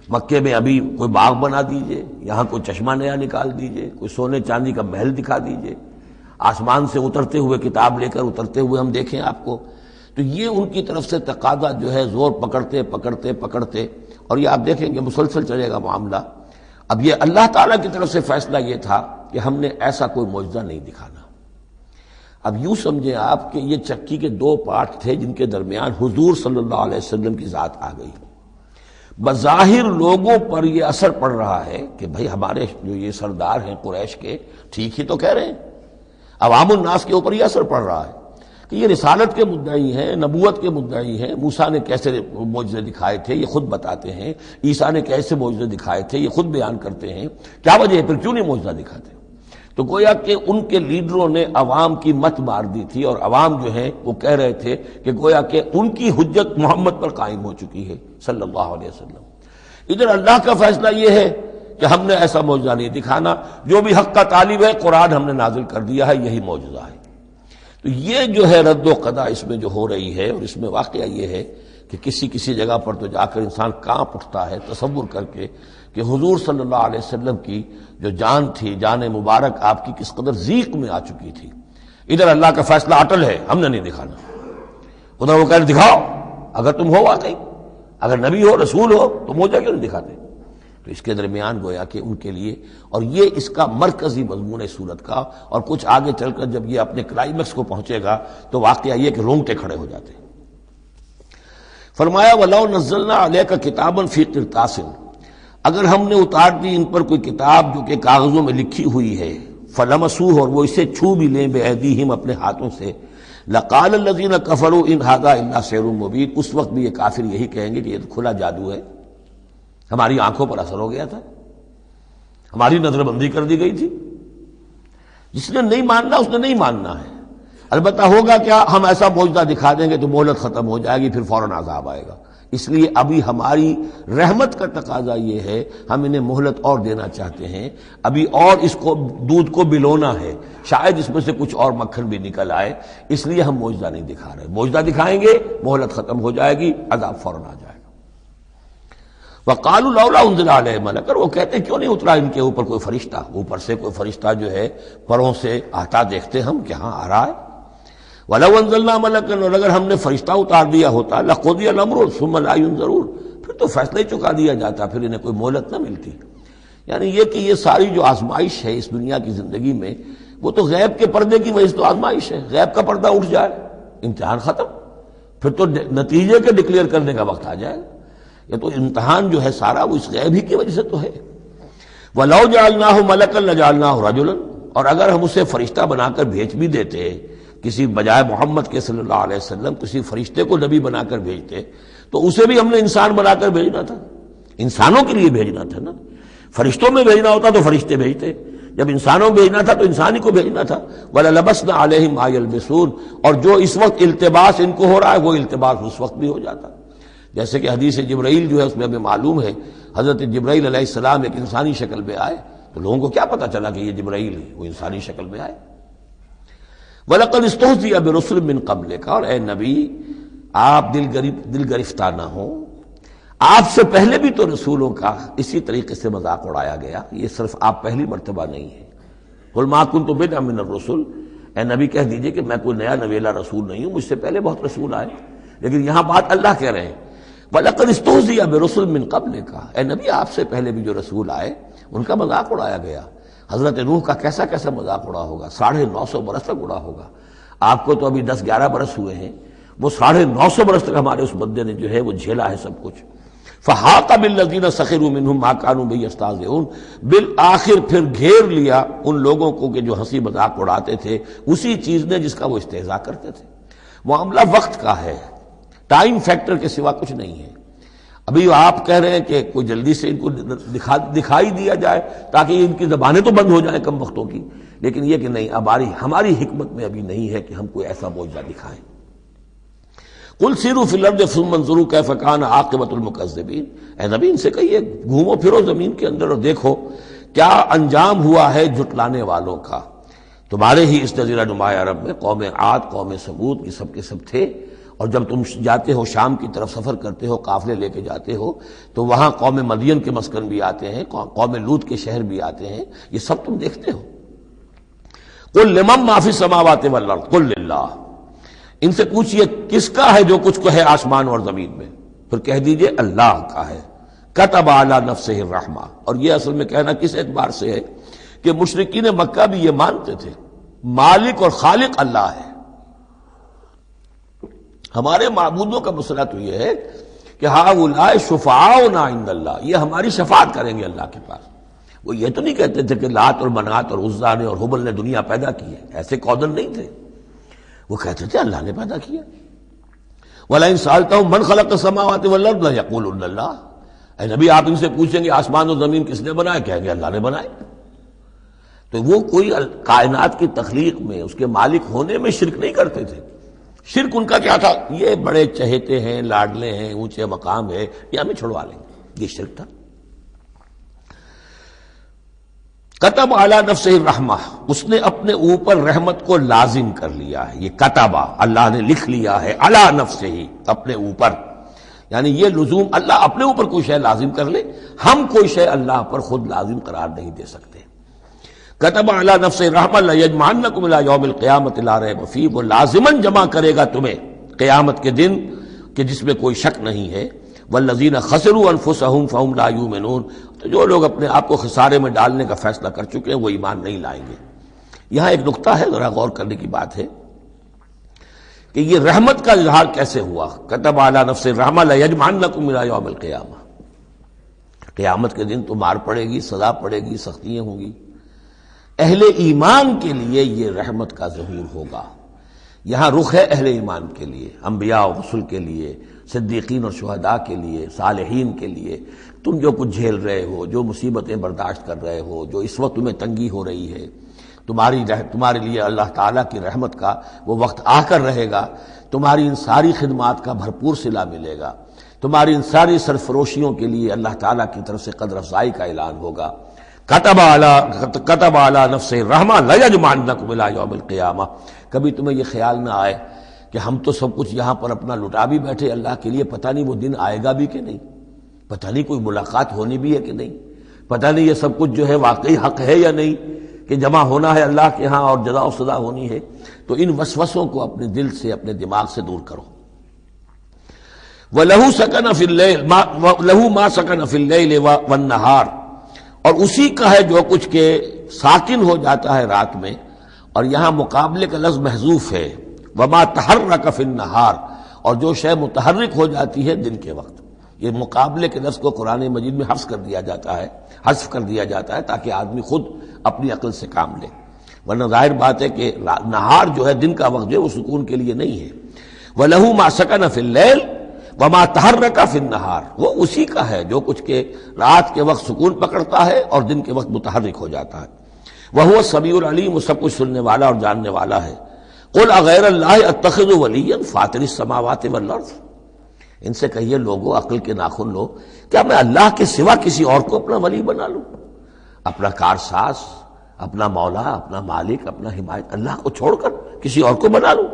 Speaker 1: مکے میں ابھی کوئی باغ بنا دیجئے، یہاں کوئی چشمہ نیا نکال دیجئے، کوئی سونے چاندی کا محل دکھا دیجئے، آسمان سے اترتے ہوئے کتاب لے کر اترتے ہوئے ہم دیکھیں آپ کو۔ تو یہ ان کی طرف سے تقاضا جو ہے زور پکڑتے پکڑتے پکڑتے، اور یہ آپ دیکھیں کہ مسلسل چلے گا معاملہ۔ اب یہ اللہ تعالیٰ کی طرف سے فیصلہ یہ تھا کہ ہم نے ایسا کوئی معجزہ نہیں دکھانا۔ اب یوں سمجھیں آپ کہ یہ چکی کے 2 پارٹ تھے جن کے درمیان حضور صلی اللہ علیہ وسلم کی ذات آ گئی۔ بظاہر لوگوں پر یہ اثر پڑ رہا ہے کہ بھئی ہمارے جو یہ سردار ہیں قریش کے ٹھیک ہی تو کہہ رہے ہیں، عوام الناس کے اوپر یہ اثر پڑ رہا ہے کہ یہ رسالت کے مدعی ہیں، نبوت کے مدعی ہیں۔ موسیٰ نے کیسے معجزے دکھائے تھے یہ خود بتاتے ہیں، عیسیٰ نے کیسے معجزے دکھائے تھے یہ خود بیان کرتے ہیں، کیا وجہ ہے پھر کیوں نہیں معجزہ دکھاتے؟ تو گویا کہ ان کے لیڈروں نے عوام کی مت مار دی تھی، اور عوام جو ہیں وہ کہہ رہے تھے کہ گویا کہ ان کی حجت محمد پر قائم ہو چکی ہے صلی اللہ علیہ وسلم۔ ادھر اللہ کا فیصلہ یہ ہے کہ ہم نے ایسا معجزہ نہیں دکھانا، جو بھی حق کا طالب ہے قرآن ہم نے نازل کر دیا ہے، یہی معجزہ ہے۔ تو یہ جو ہے رد و قضا اس میں جو ہو رہی ہے، اور اس میں واقعہ یہ ہے کہ کسی جگہ پر تو جا کر انسان کانپ اٹھتا ہے تصور کر کے کہ حضور صلی اللہ علیہ وسلم کی جو جان تھی، جان مبارک آپ کی کس قدر ضیق میں آ چکی تھی۔ ادھر اللہ کا فیصلہ اٹل ہے، ہم نے نہیں دکھانا، ادھر وہ کہہ رہے دکھاؤ، اگر تم ہو واقعی، اگر نبی ہو رسول ہو تو معجزہ کیوں نہیں دکھاتے؟ تو اس کے درمیان گویا کہ ان کے لیے، اور یہ اس کا مرکزی مضمون ہے سورت کا، اور کچھ آگے چل کر جب یہ اپنے کلائمیکس کو پہنچے گا تو واقعہ یہ کہ رونگٹے کھڑے ہو جاتے ہیں۔ فرمایا وَلَوْ نَزَّلْنَا عَلَيْكَ كِتَابًا فِي قِرْطَاسٍ، اگر ہم نے اتار دی ان پر کوئی کتاب جو کہ کاغذوں میں لکھی ہوئی ہے، فَلَمَسُوهُ، اور وہ اسے چھو بھی لیں بِأَيْدِيهِمْ اپنے ہاتھوں سے، لَقَالَ الَّذِينَ كَفَرُوا إِنْ هَذَا إِلَّا سِحْرٌ مُبِينٌ، اس وقت بھی یہ کافر یہی کہیں گے کہ یہ تو کھلا جادو ہے، ہماری آنکھوں پر اثر ہو گیا تھا، ہماری نظر بندی کر دی گئی تھی۔ جس نے نہیں ماننا اس نے نہیں ماننا ہے، البتہ ہوگا کیا، ہم ایسا معجزہ دکھا دیں گے تو مہلت ختم ہو جائے گی، پھر فوراً عذاب آئے گا۔ اس لیے ابھی ہماری رحمت کا تقاضا یہ ہے، ہم انہیں مہلت اور دینا چاہتے ہیں، ابھی اور اس کو دودھ کو بلونا ہے، شاید اس میں سے کچھ اور مکھن بھی نکل آئے، اس لیے ہم معجزہ نہیں دکھا رہے۔ معجزہ دکھائیں گے مہلت ختم ہو جائے گی، عذاب فوراً آ جائے گا۔ وَقَالُوا لَوْلَا أُنزِلَ عَلَيْهِ مَلَكٌ، اور وہ کہتے ہیں کیوں نہیں اترا ان کے اوپر کوئی فرشتہ، اوپر سے کوئی فرشتہ جو ہے پروں سے آتا دیکھتے ہم کہ ہاں آ رہا ہے۔ وَلَوْ أَنزَلْنَا مَلَكًا، اور اگر ہم نے فرشتہ اتار دیا ہوتا، لَقُضِيَ الْأَمْرُ ثُمَّ لَا يُنظَرُونَ، پھر تو فیصلہ ہی چکا دیا جاتا، پھر انہیں کوئی مہلت نہ ملتی۔ یعنی یہ کہ یہ ساری جو آزمائش ہے اس دنیا کی زندگی میں، وہ تو غیب کے پردے کی وجہ سے تو آزمائش ہے، غیب کا پردہ اٹھ جائے امتحان ختم، پھر تو نتیجے کے ڈکلیئر کرنے کا وقت آ جائے گا۔ یہ تو امتحان جو ہے سارا وہ اس غیب ہی کی وجہ سے تو ہے۔ وَلَوْ جَعَلْنَاهُ مَلَكًا لَجَعَلْنَاهُ رَجُلًا، اور اگر ہم اسے فرشتہ بنا کر بھیج بھی دیتے، کسی بجائے محمد کے صلی اللہ علیہ وسلم کسی فرشتے کو نبی بنا کر بھیجتے، تو اسے بھی ہم نے انسان بنا کر بھیجنا تھا، انسانوں کے لیے بھیجنا تھا نا۔ فرشتوں میں بھیجنا ہوتا تو فرشتے بھیجتے، جب انسانوں میں بھیجنا تھا تو انسان ہی کو بھیجنا تھا۔ وَلَلَبَسْنَا عَلَيْهِمْ مَا يَلْبِسُونَ، اور جو اس وقت التباس ان کو ہو رہا ہے وہ التباس اس وقت بھی ہو جاتا، جیسے کہ حدیث جبرائیل جو ہے اس میں ہمیں معلوم ہے، حضرت جبرائیل علیہ السلام ایک انسانی شکل میں آئے تو لوگوں کو کیا پتا چلا کہ یہ جبرائیل ہے، وہ انسانی شکل میں آئے۔ وَلَقَدِ اسْتُهْزِئَ بِرُسُلٍ مِّن قَبْلِكَ، اور اے نبی آپ دل گرفتار نہ ہوں، آپ سے پہلے بھی تو رسولوں کا اسی طریقے سے مذاق اڑایا گیا، یہ صرف آپ پہلی مرتبہ نہیں ہے۔ قُلْ مَا كُنتُ بِدْعًا مِّنَ الرُّسُلِ، اے نبی کہہ دیجئے کہ میں کوئی نیا نویلا رسول نہیں ہوں، مجھ سے پہلے بہت رسول آئے، لیکن یہاں بات اللہ کہہ رہے ہیں وَلَقَدِ اسْتُهْزِئَ بِرُسُلٍ مِّن قَبْلِكَ، اے نبی آپ سے پہلے بھی جو رسول آئے ان کا مذاق اڑایا گیا۔ حضرت نوح کا کیسا کیسا مذاق اڑا ہوگا، 950 برس تک اڑا ہوگا۔ آپ کو تو ابھی 10-11 برس ہوئے ہیں، وہ 950 برس تک ہمارے اس بندے نے جو ہے وہ جھیلا ہے سب کچھ۔ فَحَاقَ بِالَّذِينَ سَخِرُوا مِنْهُمْ مَا كَانُوا بِهِ يَسْتَهْزِئُونَ، بالآخر پھر گھیر لیا ان لوگوں کو کہ جو ہنسی مذاق اڑاتے تھے اسی چیز نے جس کا وہ استہزاء کرتے تھے۔ معاملہ وقت کا ہے، ٹائم فیکٹر کے سوا کچھ نہیں ہے۔ ابھی آپ کہہ رہے ہیں کہ کوئی جلدی سے ان کو دکھائی دیا جائے تاکہ ان کی زبانیں تو بند ہو جائیں کم وقتوں کی، لیکن یہ کہ نہیں، اب ہماری حکمت میں ابھی نہیں ہے کہ ہم کوئی ایسا معجزہ دکھائیں۔ قل سیروا فی الارض ثم انظروا کیف کان عاقبۃ المکذبین، اے نبی ان سے کہیے گھومو پھرو زمین کے اندر اور دیکھو کیا انجام ہوا ہے جھٹلانے والوں کا۔ تمہارے ہی اس جزیرہ نما عرب میں قوم عاد، قوم ثمود کی سب کے سب تھے، اور جب تم جاتے ہو شام کی طرف سفر کرتے ہو، قافلے لے کے جاتے ہو، تو وہاں قوم مدین کے مسکن بھی آتے ہیں، قوم لوط کے شہر بھی آتے ہیں، یہ سب تم دیکھتے ہو۔ قل لمن ما فی السماوات والارض قل للہ، ان سے پوچھئے کس کا ہے جو کچھ کو ہے آسمان اور زمین میں، پھر کہہ دیجئے اللہ کا ہے۔ کتب علی نفسہ الرحمہ، اور یہ اصل میں کہنا کس اعتبار سے ہے کہ مشرکین مکہ بھی یہ مانتے تھے مالک اور خالق اللہ ہے۔ ہمارے معبودوں کا مسئلہ تو یہ ہے کہ ہؤلاء شفعاؤنا عند اللہ، یہ ہماری شفاعت کریں گے اللہ کے پاس۔ وہ یہ تو نہیں کہتے تھے کہ لات اور منات اور عزا نے اور حبل نے دنیا پیدا کی ہے، ایسے قودن نہیں تھے، وہ کہتے تھے اللہ نے پیدا کیا۔ وَلَئِن سَأَلْتَهُم مَّنْ خَلَقَ السَّمَاوَاتِ وَالْأَرْضَ لَيَقُولُنَّ اللَّهُ، اے نبی آپ ان سے پوچھیں گے آسمان و زمین کس نے بنائے، کہیں گے اللہ نے بنائے۔ تو وہ کوئی کائنات کی تخلیق میں اس کے مالک ہونے میں شرک نہیں کرتے تھے۔ شرک ان کا کیا تھا، یہ بڑے چہیتے ہیں، لاڈلے ہیں، اونچے مقام ہے، یہ ہمیں چھڑوا لیں گے، یہ شرک تھا۔ کتب علی نفسہ الرحمہ، اس نے اپنے اوپر رحمت کو لازم کر لیا ہے، یہ کتبہ اللہ نے لکھ لیا ہے، علی نفسہ ہی اپنے اوپر، یعنی یہ لزوم اللہ اپنے اوپر کوئی شے لازم کر لے، ہم کوئی شے اللہ پر خود لازم قرار نہیں دے سکتے۔ کتب علی نفسہ الرحمہ لیجمعنکم الی یوم القیامۃ لا ریب فیہ، وہ لازماً جمع کرے گا تمہیں قیامت کے دن کہ جس میں کوئی شک نہیں ہے۔ والذین خسروا انفسہم فہم لا یؤمنون، تو جو لوگ اپنے آپ کو خسارے میں ڈالنے کا فیصلہ کر چکے ہیں وہ ایمان نہیں لائیں گے۔ یہاں ایک نقطہ ہے، ذرا غور کرنے کی بات ہے کہ یہ رحمت کا اظہار کیسے ہوا۔ کتب علی نفسہ الرحمہ لیجمعنکم الی یوم القیامہ، قیامت کے دن تو مار پڑے گی، سزا پڑے گی، سختیاں ہوں گی۔ اہل ایمان کے لیے یہ رحمت کا ظہور ہوگا، یہاں رخ ہے اہل ایمان کے لیے، انبیاء و رسل کے لیے، صدیقین اور شہداء کے لیے، صالحین کے لیے۔ تم جو کچھ جھیل رہے ہو، جو مصیبتیں برداشت کر رہے ہو، جو اس وقت تمہیں تنگی ہو رہی ہے، تمہارے لیے اللہ تعالیٰ کی رحمت کا وہ وقت آ کر رہے گا، تمہاری ان ساری خدمات کا بھرپور صلہ ملے گا، تمہاری ان ساری سرفروشیوں کے لیے اللہ تعالیٰ کی طرف سے قدر افزائی کا اعلان ہوگا۔ کتب علی نفسہ الرحمہ لیجمعنکم الی یوم القیامہ۔ کبھی تمہیں یہ خیال نہ آئے کہ ہم تو سب کچھ یہاں پر اپنا لٹا بھی بیٹھے اللہ کے لیے، پتہ نہیں وہ دن آئے گا بھی کہ نہیں، پتہ نہیں کوئی ملاقات ہونی بھی ہے کہ نہیں، پتہ نہیں یہ سب کچھ جو ہے واقعی حق ہے یا نہیں کہ جمع ہونا ہے اللہ کے ہاں اور جزا و سزا ہونی ہے۔ تو ان وسوسوں کو اپنے دل سے، اپنے دماغ سے دور کرو۔ وَلَهُ سَكَنَ فِي اللَّيْلِ لَهُ مَا سَكَنَ فِي اللَّيْلِ وَالنَّهَارِ، اور اسی کا ہے جو کچھ کے ساکن ہو جاتا ہے رات میں، اور یہاں مقابلے کا لفظ محذوف ہے، وما تحرک فی النہار، اور جو شے متحرک ہو جاتی ہے دن کے وقت۔ یہ مقابلے کے لفظ کو قرآن مجید میں حذف کر دیا جاتا ہے تاکہ آدمی خود اپنی عقل سے کام لے، ورنہ ظاہر بات ہے کہ نہار جو ہے دن کا وقت جو ہے وہ سکون کے لیے نہیں ہے۔ وَلَهُ مَا سَكَنَ فِي اللَّيْلِ وَمَا تَحَرَّكَ فِي النَّهَارِ، وہ اسی کا ہے جو کچھ کے رات کے وقت سکون پکڑتا ہے اور دن کے وقت متحرک ہو جاتا ہے۔ وَهُوَ السَّمِيعُ الْعَلِيمُ، وہ سب کچھ سننے والا اور جاننے والا ہے۔ قُلْ أَغَيْرَ اللَّهِ أَتَّخِذُ وَلِيًّا فَاطِرِ السَّمَاوَاتِ وَالْأَرْضِ، ان سے کہیے لوگو، عقل کے ناخن لو، کیا میں اللہ کے سوا کسی اور کو اپنا ولی بنا لوں، اپنا کارساز، اپنا مولا، اپنا مالک، اپنا حمایت، اللہ کو چھوڑ کر کسی اور کو بنا لوں؟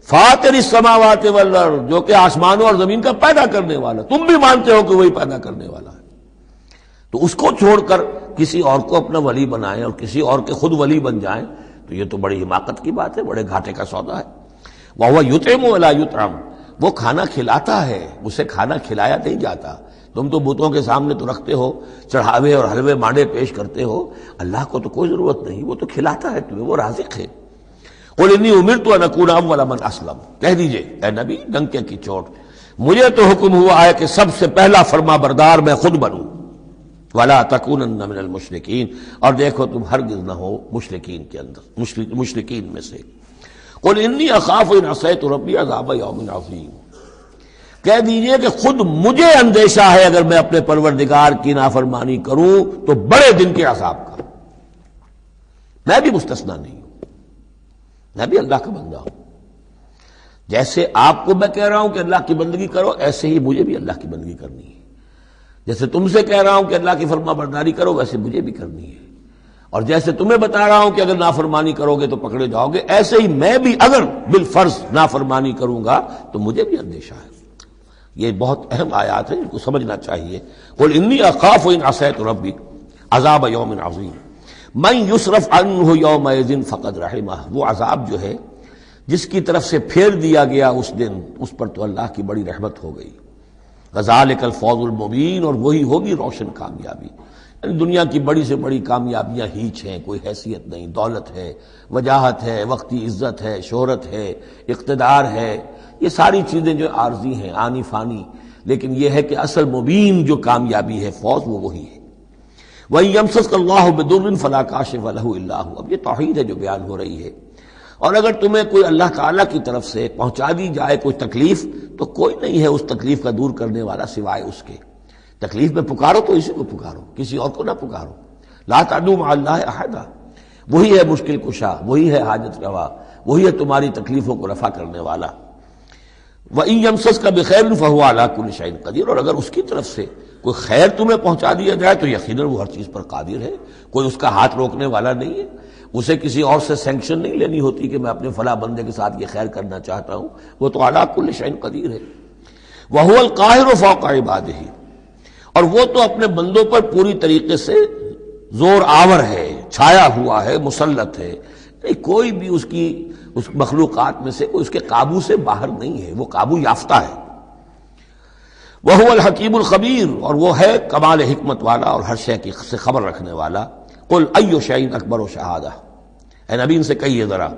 Speaker 1: فاطر السماوات والارض، جو کہ آسمانوں اور زمین کا پیدا کرنے والا، تم بھی مانتے ہو کہ وہی پیدا کرنے والا ہے، تو اس کو چھوڑ کر کسی اور کو اپنا ولی بنائیں اور کسی اور کے خود ولی بن جائیں، تو یہ تو بڑی حماقت کی بات ہے، بڑے گھاٹے کا سودا ہے۔ وَهُوَ يُطْعِمُ وَلَا يُطْعَمُ، وہ کھانا کھلاتا ہے، اسے کھانا کھلایا نہیں جاتا۔ تم تو بتوں کے سامنے تو رکھتے ہو، چڑھاوے اور حلوے مانڈے پیش کرتے ہو، اللہ کو تو کوئی ضرورت نہیں، وہ تو کھلاتا ہے تمہیں، وہ رازق ہے۔ قُلْ إِنِّي أُمِرْتُ أَنْ أَكُونَ أَوَّلَ مَنْ أَسْلَمَ، کہہ دیجئے اے نبی ڈنکے کی چوٹ، مجھے تو حکم ہوا ہے کہ سب سے پہلا فرما بردار میں خود بنوں۔ وَلَا تَكُونَنَّ مِنَ الْمُشْرِكِينَ، اور دیکھو تم ہرگز نہ ہو مشرکین کے اندر، مشرکین میں سے۔ قُلْ إِنِّي أَخَافُ إِنْ عَصَيْتُ رَبِّي عَذَابَ يَوْمٍ عَظِيمٍ، کہہ دیجئے کہ خود مجھے اندیشہ ہے اگر میں اپنے پروردگار کی نافرمانی کروں تو بڑے دن کے عذاب کا۔ میں بھی مستثنا نہیں ہوں، میں بھی اللہ کا بندہ ہوں۔ جیسے آپ کو میں کہہ رہا ہوں کہ اللہ کی بندگی کرو، ایسے ہی مجھے بھی اللہ کی بندگی کرنی ہے۔ جیسے تم سے کہہ رہا ہوں کہ اللہ کی فرما برداری کرو، ویسے مجھے بھی کرنی ہے۔ اور جیسے تمہیں بتا رہا ہوں کہ اگر نافرمانی کرو گے تو پکڑے جاؤ گے، ایسے ہی میں بھی اگر بالفرض نافرمانی کروں گا تو مجھے بھی اندیشہ ہے۔ یہ بہت اہم آیات ہیں، ان کو سمجھنا چاہیے۔ قل انی اخاف ان عصیت ربی عذاب یوم عظیم من یصرف عنہ یومئذ فقد رحمہ، وہ عذاب جو ہے جس کی طرف سے پھیر دیا گیا اس دن، اس پر تو اللہ کی بڑی رحمت ہو گئی۔ ذالک الفوز المبین، اور وہی ہوگی روشن کامیابی۔ یعنی دنیا کی بڑی سے بڑی کامیابیاں ہیچ ہیں، کوئی حیثیت نہیں، دولت ہے، وجاہت ہے، وقتی عزت ہے، شہرت ہے، اقتدار ہے، یہ ساری چیزیں جو عارضی ہیں، آنی فانی، لیکن یہ ہے کہ اصل مبین جو کامیابی ہے، فوز، وہ وہی ہے۔ وَإِن يَمْسَسْكَ اللَّهُ بِضُرٍّ فَلَا كَاشِفَ لَهُ إِلَّا هُوَ، اب یہ توحید ہے جو بیان ہو رہی ہے۔ اور اگر تمہیں کوئی اللہ تعالیٰ کی طرف سے پہنچا دی جائے کوئی تکلیف، تو کوئی نہیں ہے اس تکلیف کا دور کرنے والا سوائے اس کے۔ تکلیف میں پکارو تو اسی کو پکارو، کسی اور کو نہ پکارو۔ لا تدعوا مع اللہ احدا، وہی ہے مشکل کشا، وہی ہے حاجت روا، وہی ہے تمہاری تکلیفوں کو رفع کرنے والا۔ وَإِن يَمْسَسْكَ بِخَيْرٍ فَهُوَ عَلَىٰ كُلِّ شَيْءٍ قَدِيرٌ، اور اگر اس کی طرف سے کوئی خیر تمہیں پہنچا دیا جائے تو یقیناً وہ ہر چیز پر قادر ہے، کوئی اس کا ہاتھ روکنے والا نہیں ہے۔ اسے کسی اور سے سینکشن نہیں لینی ہوتی کہ میں اپنے فلاں بندے کے ساتھ یہ خیر کرنا چاہتا ہوں، وہ تو عَلَىٰ كُلِّ شَيْءٍ قدیر ہے۔ وَهُوَ الْقَاهِرُ فَوْقَ عِبَادِهِ، اور وہ تو اپنے بندوں پر پوری طریقے سے زور آور ہے، چھایا ہوا ہے، مسلط ہے، کوئی بھی اس مخلوقات میں سے کوئی اس کے قابو سے باہر نہیں ہے، وہ قابو یافتہ ہے۔ وَهُوَ الْحَكِيمُ الْخَبِيرُ، اور وہ ہے کمال حکمت والا اور ہر شے کی سے خبر رکھنے والا۔ قُلْ أَيُّ شَيْءٍ أَكْبَرُ شَهَادَةً، اے نبی ان سے کہیے ذرا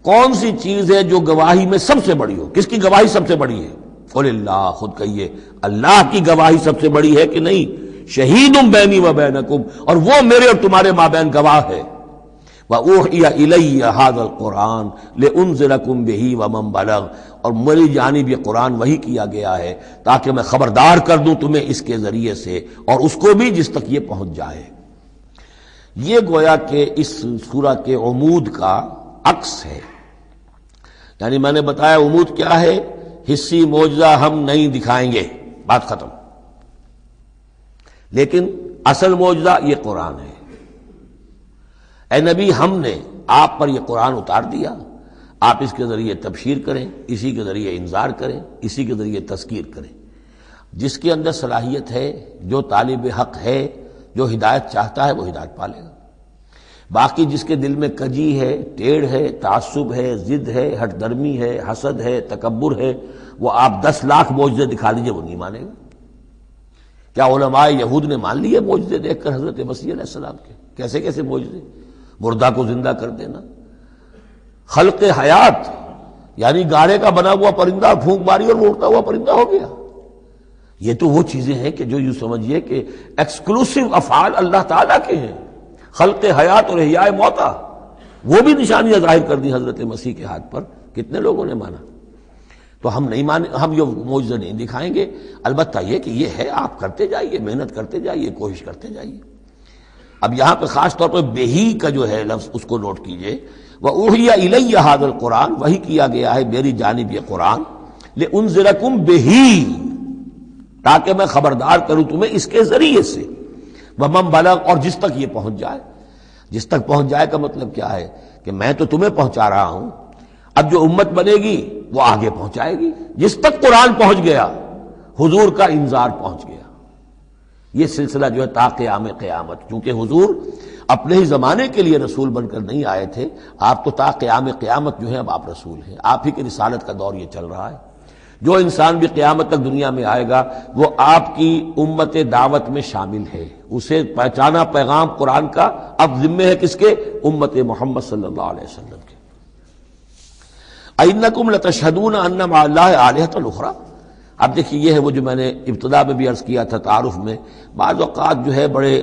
Speaker 1: کون سی چیز ہے جو گواہی میں سب سے بڑی ہو؟ کس کی گواہی سب سے بڑی ہے؟ قُلِ اللَّهُ، خود کہیے اللہ کی گواہی سب سے بڑی ہے کہ نہیں؟ شَهِيدٌ بَيْنِي وَبَيْنَكُمْ، اور وہ میرے اور تمہارے مابین گواہ ہے۔ وَأُوحِيَ إِلَيَّ هَذَا الْقُرْآنُ لِأُنذِرَكُم بِهِ وَمَن بَلَغَ، اور میری جانب یہ قرآن وحی کیا گیا ہے تاکہ میں خبردار کر دوں تمہیں اس کے ذریعے سے، اور اس کو بھی جس تک یہ پہنچ جائے۔ یہ گویا کہ اس سورہ کے عمود کا عکس ہے۔ یعنی میں نے بتایا عمود کیا ہے، حصی معجزہ ہم نہیں دکھائیں گے، بات ختم۔ لیکن اصل معجزہ یہ قرآن ہے۔ اے نبی ہم نے آپ پر یہ قرآن اتار دیا، آپ اس کے ذریعے تبشیر کریں، اسی کے ذریعے انذار کریں، اسی کے ذریعے تذکیر کریں۔ جس کے اندر صلاحیت ہے، جو طالب حق ہے، جو ہدایت چاہتا ہے، وہ ہدایت پالے گا۔ باقی جس کے دل میں کجی ہے، ٹیڑھ ہے، تعصب ہے، ضد ہے، ہٹ درمی ہے، حسد ہے، تکبر ہے، وہ آپ 10 لاکھ معجزے دکھا دیجئے وہ نہیں مانے گا۔ کیا علماء یہود نے مان لیے معجزے دیکھ کر حضرت مسیح علیہ السلام کے؟ کیسے کیسے معجزے، مردہ کو زندہ کر دینا، خلق حیات، یعنی گارے کا بنا ہوا پرندہ پھونک ماری اور وہ اڑتا ہوا پرندہ ہو گیا۔ یہ تو وہ چیزیں ہیں کہ جو یوں سمجھیے کہ ایکسکلوسیو افعال اللہ تعالیٰ کے ہیں، خلق حیات اور احیاء موتا، وہ بھی نشانیاں ظاہر کر دی حضرت مسیح کے ہاتھ پر، کتنے لوگوں نے مانا؟ تو ہم نہیں مانے، ہم یہ معجزہ نہیں دکھائیں گے، البتہ یہ کہ یہ ہے، آپ کرتے جائیے، محنت کرتے جائیے، کوشش کرتے جائیے۔ اب یہاں پہ خاص طور پہ بہی کا جو ہے لفظ اس کو نوٹ کیجئے، وَأُوحِيَ إِلَيَّ هَذَا الْقُرْآنُ، وحی کیا گیا ہے میری جانب یہ قرآن، لِأُنذِرَكُم بِهِ، تاکہ میں خبردار کروں تمہیں اس کے ذریعے سے، وَمَن بَلَغَ، اور جس تک یہ پہنچ جائے۔ جس تک پہنچ جائے کا مطلب کیا ہے کہ میں تو تمہیں پہنچا رہا ہوں، اب جو امت بنے گی وہ آگے پہنچائے گی۔ جس تک قرآن پہنچ گیا، حضور کا انذار پہنچ گیا۔ یہ سلسلہ جو ہے تا قیام قیامت، چونکہ حضور اپنے ہی زمانے کے لیے رسول بن کر نہیں آئے تھے، آپ تو تا قیام قیامت جو ہے اب آپ رسول ہیں، آپ ہی کی رسالت کا دور یہ چل رہا ہے۔ جو انسان بھی قیامت تک دنیا میں آئے گا وہ آپ کی امت دعوت میں شامل ہے، اسے پہچانا پیغام قرآن کا اب ذمہ ہے کس کے؟ امت محمد صلی اللہ علیہ وسلم کے۔ اَإِنَّكُمْ لَتَشْهَدُونَ أَنَّ مَعَ اللَّهِ آلِهَةً أُخْرَىٰ۔ اب دیکھیے یہ ہے وہ جو میں نے ابتدا میں بھی عرض کیا تھا تعارف میں، بعض اوقات جو ہے بڑے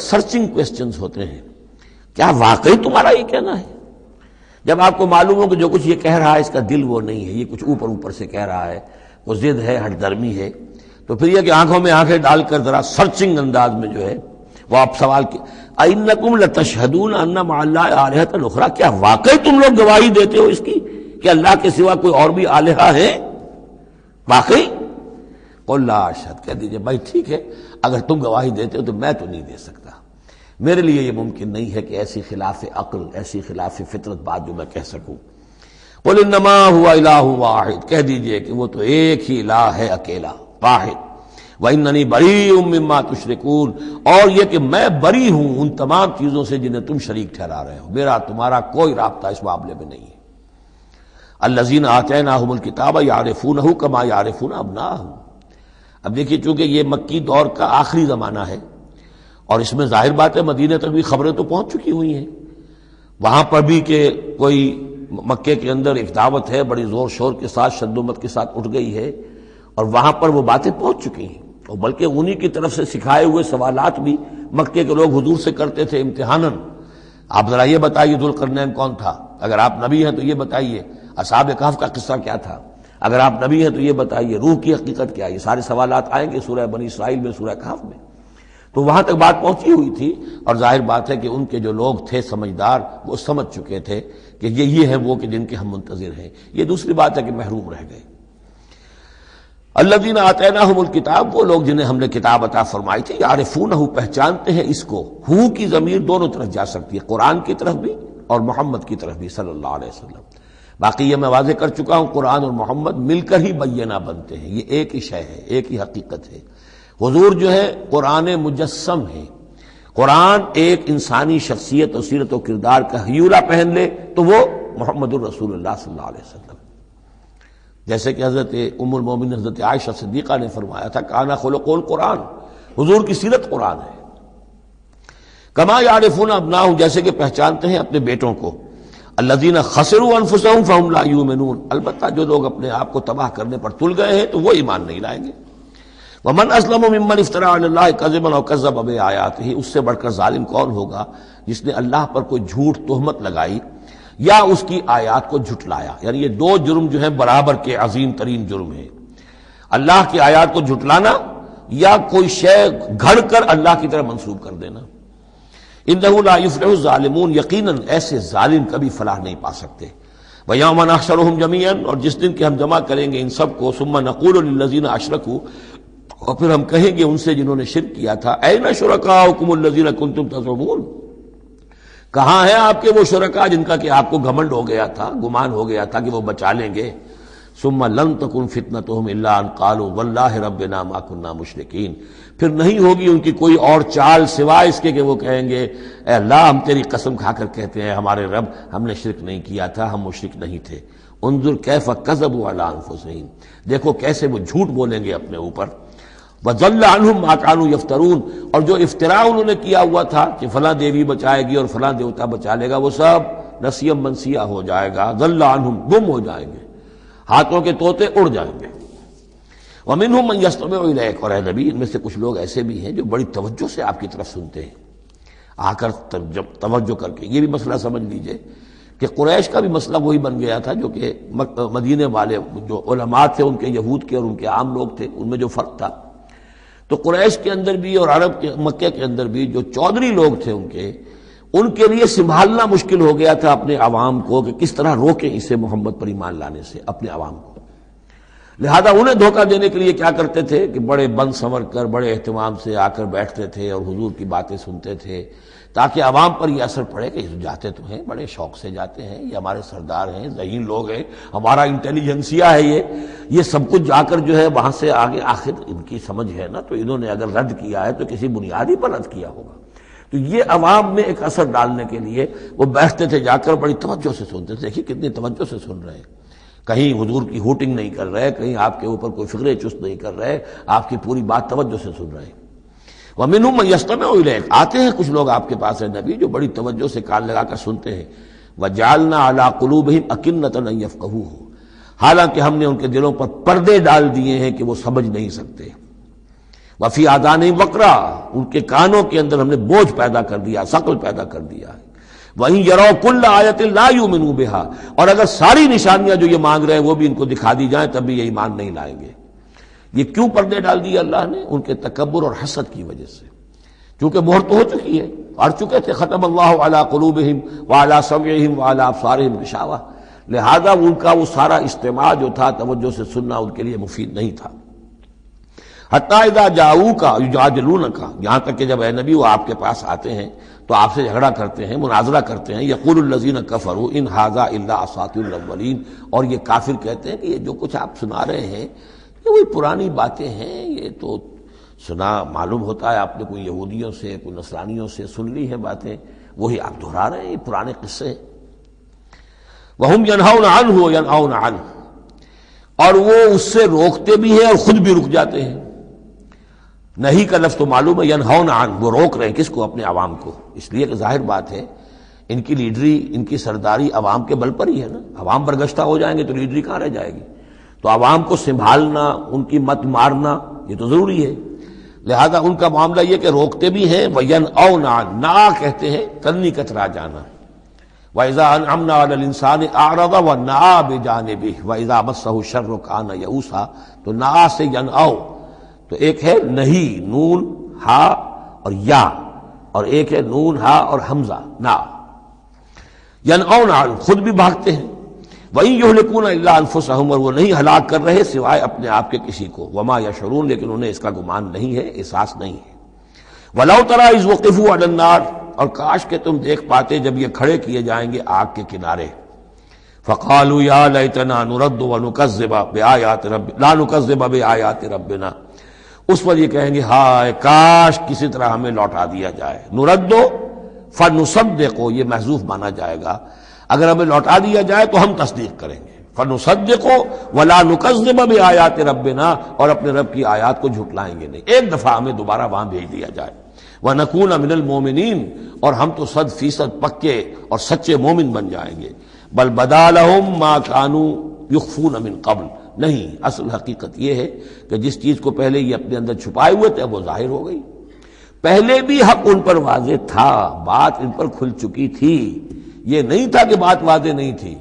Speaker 1: سرچنگ کویسچنز ہوتے ہیں، کیا واقعی تمہارا یہ کہنا ہے؟ جب آپ کو معلوم ہو کہ جو کچھ یہ کہہ رہا ہے اس کا دل وہ نہیں ہے، یہ کچھ اوپر اوپر سے کہہ رہا ہے، وہ ضد ہے، ہٹ درمی ہے، تو پھر یہ کہ آنکھوں میں آنکھیں ڈال کر ذرا سرچنگ انداز میں جو ہے وہ آپ سوال کی اِنَّكُمْ لَتَشْهَدُونَ أَنَّ مَعَ اللَّهِ آلِهَةً أُخْرَىٰ، کیا واقعی تم لوگ گواہی دیتے ہو اس کی کہ اللہ کے سوا کوئی اور بھی آلہہ ہے؟ واقعی؟ قُل لَا أَشْهَدُ، کہہ دیجئے بھائی ٹھیک ہے، اگر تم گواہی دیتے ہو تو میں تو نہیں دے سکتا، میرے لیے یہ ممکن نہیں ہے کہ ایسی خلاف عقل، ایسی خلاف فطرت بات جو میں کہہ سکوں۔ قُلْ إِنَّمَا هُوَ إِلَٰهٌ وَاحِدٌ، کہہ دیجئے کہ وہ تو ایک ہی الہ ہے، اکیلا، واحد۔ وَإِنَّنِي بَرِيءٌ مِّمَّا تُشْرِكُونَ، اور یہ کہ میں بری ہوں ان تمام چیزوں سے جنہیں تم شریک ٹھہرا رہے ہو، میرا تمہارا کوئی رابطہ اس معاملے میں نہیں ہے۔ الَّذِينَ آتَيْنَاهُمُ الْكِتَابَ يَعْرِفُونَهُ كَمَا يَعْرِفُونَ أَبْنَاءَهُمْ۔ اب دیکھیے چونکہ یہ مکی دور کا آخری زمانہ ہے اور اس میں ظاہر بات ہے مدینہ تک بھی خبریں تو پہنچ چکی ہوئی ہیں، وہاں پر بھی کہ کوئی مکے کے اندر ایک دعوت ہے بڑی زور شور کے ساتھ، شدت کے ساتھ اٹھ گئی ہے، اور وہاں پر وہ باتیں پہنچ چکی ہیں، اور بلکہ انہی کی طرف سے سکھائے ہوئے سوالات بھی مکے کے لوگ حضور سے کرتے تھے امتحاناً۔ آپ ذرا یہ بتائیے ذوالقرنین کون تھا؟ اگر آپ نبی ہیں تو یہ بتائیے، اصحاب کہف کا قصہ کیا تھا؟ اگر آپ نبی ہیں تو یہ بتائیے، روح کی حقیقت کیا ہے؟ یہ سارے سوالات آئیں گے سورہ بنی اسرائیل میں، سورہ کہف میں۔ تو وہاں تک بات پہنچی ہوئی تھی، اور ظاہر بات ہے کہ ان کے جو لوگ تھے سمجھدار وہ سمجھ چکے تھے کہ یہ ہیں وہ کہ جن کے ہم منتظر ہیں۔ یہ دوسری بات ہے کہ محروم رہ گئے۔ الذین آتیناہم الکتاب، وہ لوگ جنہیں ہم نے کتاب عطا فرمائی تھی، یعرفونہ، پہچانتے ہیں اس کو۔ ہو کی ضمیر دونوں طرف جا سکتی ہے، قرآن کی طرف بھی اور محمد کی طرف بھی صلی اللہ علیہ وسلم۔ باقی یہ میں واضح کر چکا ہوں، قرآن اور محمد مل کر ہی بینہ بنتے ہیں، یہ ایک ہی شے ہے، ایک ہی حقیقت ہے۔ حضور جو ہے قرآن مجسم ہے، قرآن ایک انسانی شخصیت اور سیرت و کردار کا ہیولہ پہن لے تو وہ محمد الرسول اللہ صلی اللہ علیہ وسلم، جیسے کہ حضرت ام المومنین حضرت عائشہ صدیقہ نے فرمایا تھا کان خلق القرآن، حضور کی سیرت قرآن ہے۔ کما یعرفون ابناءہم، جیسے کہ پہچانتے ہیں اپنے بیٹوں کو۔ الذین خسروا انفسہم فہم لا یؤمنون، البتہ جو لوگ اپنے آپ کو تباہ کرنے پر تل گئے ہیں تو وہ ایمان نہیں لائیں گے۔ ومن اسلم ممن افترى علی اللہ کذبا او کذب بآیاتہ، اس سے بڑھ کر ظالم کون ہوگا جس نے اللہ پر کوئی جھوٹ تہمت لگائی یا اس کی آیات کو جھٹلایا۔ یعنی یہ دو جرم جو ہیں برابر کے عظیم ترین جرم ہیں، اللہ کی آیات کو جھٹلانا یا کوئی شے گھڑ کر اللہ کی طرف منسوب کر دینا۔ انہ لا یفلح الظالمون، یقیناً ایسے ظالم کبھی فلاح نہیں پا سکتے۔ ویوم نحشرہم جمیعا، اور جس دن کہ ہم جمع کریں گے ان سب کو، ثم نقول للذین اشرکوا، اور پھر ہم کہیں گے ان سے جنہوں نے شرک کیا تھا، این شرکاؤکم الذین کنتم تزعمون، کہاں ہیں آپ کے وہ شرکاء جن کا کہ آپ کو گھمنڈ ہو گیا تھا، گمان ہو گیا تھا کہ وہ بچا لیں گے۔ ثم لن تکن فتنتہم الا ان قالوا واللہ ربنا ما کنا مشرکین، پھر نہیں ہوگی ان کی کوئی اور چال سوائے اس کے کہ وہ کہیں گے اے اللہ ہم تیری قسم کھا کر کہتے ہیں ہمارے رب ہم نے شرک نہیں کیا تھا، ہم مشرک نہیں تھے۔ انظر کیف کذبوا علی انفسہم، دیکھو کیسے وہ جھوٹ بولیں گے اپنے اوپر۔ وَضَلَّ عَنْهُمْ مَا كَانُوا يَفْتَرُونَ، اور جو افتراء انہوں نے کیا ہوا تھا کہ فلاں دیوی بچائے گی اور فلاں دیوتا بچا لے گا، وہ سب نسیم منسیہ ہو جائے گا، ضل عنہم، گم ہو جائیں گے، ہاتھوں کے طوطے اڑ جائیں گے۔ وَمِنْهُمْ مَنْ يَسْتَمِعُ إِلَيْكَ، اور اے نبی ان میں سے کچھ لوگ ایسے بھی ہیں جو بڑی توجہ سے آپ کی طرف سنتے ہیں، آ کر توجہ کر کے۔ یہ بھی مسئلہ سمجھ لیجئے کہ قریش کا بھی مسئلہ وہی بن گیا تھا جو کہ مدینے والے جو علماء تھے ان کے، یہود کے اور ان کے عام لوگ تھے، ان میں جو فرق تھا۔ تو قریش کے اندر بھی اور عرب کے مکہ کے اندر بھی جو چودھری لوگ تھے ان کے لیے سنبھالنا مشکل ہو گیا تھا اپنے عوام کو کہ کس طرح روکیں اسے محمد پر ایمان لانے سے اپنے عوام کو۔ لہذا انہیں دھوکہ دینے کے لیے کیا کرتے تھے کہ بڑے بند سنور کر بڑے اہتمام سے آ کر بیٹھتے تھے اور حضور کی باتیں سنتے تھے، تاکہ عوام پر یہ اثر پڑے کہ یہ جاتے تو ہیں، بڑے شوق سے جاتے ہیں، یہ ہمارے سردار ہیں، ذہین لوگ ہیں، ہمارا انٹیلیجنسیا ہے، یہ سب کچھ جا کر جو ہے وہاں سے آگے آخر ان کی سمجھ ہے نا، تو انہوں نے اگر رد کیا ہے تو کسی بنیادی پر رد کیا ہوگا۔ تو یہ عوام میں ایک اثر ڈالنے کے لیے وہ بیٹھتے تھے، جا کر بڑی توجہ سے سنتے تھے، دیکھیے کتنی توجہ سے سن رہے ہیں، کہیں حضور کی ہوٹنگ نہیں کر رہے، کہیں آپ کے اوپر کوئی فکرے چست نہیں کر رہے، آپ کی پوری بات توجہ سے سن رہے ہیں۔ وَمِنْهُمْ مَن يَسْتَمِعُ إِلَيْكَ، آتے ہیں کچھ لوگ آپ کے پاس ہے نبی جو بڑی توجہ سے کان لگا کر سنتے ہیں۔ وَجَعَلْنَا عَلَىٰ قُلُوبِهِمْ أَكِنَّةً أَن يَفْقَهُوهُ، حالانکہ ہم نے ان کے دلوں پر پردے ڈال دیے ہیں کہ وہ سمجھ نہیں سکتے۔ وَفِي آذَانِهِمْ وَقْرًا، ان کے کانوں کے اندر ہم نے بوجھ پیدا کر دیا، ثقل پیدا کر دیا ہے۔ وَإِن يَرَوْا كُلَّ آيَةٍ لَا يُؤْمِنُوا بِهَا، اور اگر ساری نشانیاں جو یہ مانگ رہے ہیں وہ بھی ان کو دکھا دی جائیں تب بھی یہ ایمان نہیں لائیں گے۔ یہ کیوں پردے ڈال دیے اللہ نے؟ ان کے تکبر اور حسد کی وجہ سے، چونکہ مہر تو ہو چکی ہے، اڑ چکے تھے، ختم اللہ علی قلوبہم وعلی سمعہم وعلی ابصارہم غشاوہ، لہذا ان کا وہ سارا استماع جو تھا، توجہ سے سننا ان کے لیے مفید نہیں تھا۔ حتیٰ اذا جاؤوک یجادلونک، یہاں تک کہ جب اے نبی وہ آپ کے پاس آتے ہیں تو آپ سے جھگڑا کرتے ہیں، مناظرہ کرتے ہیں، یقول الذین کفروا ان ھذا الا اساطیر الاولین، اور یہ کافر کہتے ہیں کہ یہ جو کچھ آپ سنا رہے ہیں یہ وہی پرانی باتیں ہیں، یہ تو سنا معلوم ہوتا ہے آپ نے کوئی یہودیوں سے کوئی نصرانیوں سے سن لی ہے باتیں، وہی آپ دہرا رہے ہیں، یہ پرانے قصے ہیں۔ وَهُمْ يَنْهَوْنَ عَنْهُ وَيَنْأَوْنَ عَنْهُ، اور وہ اس سے روکتے بھی ہیں اور خود بھی رک جاتے ہیں۔ نہیں کا لفظ تو معلوم ہے، ینہون عن، وہ روک رہے ہیں کس کو؟ اپنے عوام کو، اس لیے کہ ظاہر بات ہے ان کی لیڈری، ان کی سرداری عوام کے بل پر ہی ہے نا، عوام برگشتہ ہو جائیں گے تو لیڈری کہاں رہ جائے گی؟ تو عوام کو سنبھالنا، ان کی مت مارنا یہ تو ضروری ہے، لہذا ان کا معاملہ یہ کہ روکتے بھی ہیں۔ وَيَنْأَوْنَ عَنْ، نا کہتے ہیں کنی کترا جانا۔ وَإِذَا أَنْعَمْنَا عَلَى الْإِنسَانِ أَعْرَضَ وَنَأَىٰ بِجَانِبِهِ وَإِذَا مَسَّهُ الشَّرُّ كَانَ يَئُوسًا، تو نَأَىٰ سے يَنْأَوْ، تو ایک ہے نہیں، نون ہا اور یا، اور ایک ہے نون ہا اور حمزہ نا۔ ینعون عن، خود بھی بھاگتے ہیں۔ وَإِن يُهْلِكُونَ إِلَّا أَنفُسَهُمْ، اور وہ نہیں ہلاک کر رہے سوائے اپنے آپ کے کسی کو۔ وَمَا يَشْعُرُونَ، لیکن انہیں اس کا گمان نہیں ہے، احساس نہیں ہے۔ وَلَوْ تَرَىٰ إِذْ وُقِفُوا عَلَى النَّارِ، اور کاش کہ تم دیکھ پاتے جب یہ کھڑے کیے جائیں گے آگ کے کنارے۔ فَقَالُوا يَا لَيْتَنَا نُرَدُّ وَنُكَذِّبَ بِآيَاتِ رَبِّنَا لَا نُكَذِّبَ بِآيَاتِ رَبِّنَا، اس پر یہ کہیں گے ہائے کاش کسی طرح ہمیں لوٹا دیا جائے۔ نردو فنصدقو، یہ محذوف مانا جائے گا، اگر ہمیں لوٹا دیا جائے تو ہم تصدیق کریں گے۔ فنصدقو ولا نکذب بآیات ربنا، اور اپنے رب کی آیات کو جھٹلائیں گے نہیں، ایک دفعہ ہمیں دوبارہ وہاں بھیج دیا جائے۔ ونکون من المؤمنین، اور ہم تو 100% پکے اور سچے مومن بن جائیں گے۔ بل بدا لہم ما کانوا یخفون من قبل، نہیں، اصل حقیقت یہ ہے کہ جس چیز کو پہلے یہ اپنے اندر چھپائے ہوئے تھے وہ ظاہر ہو گئی۔ پہلے بھی حق ان پر واضح تھا، بات ان پر کھل چکی تھی، یہ نہیں تھا کہ بات واضح نہیں تھی۔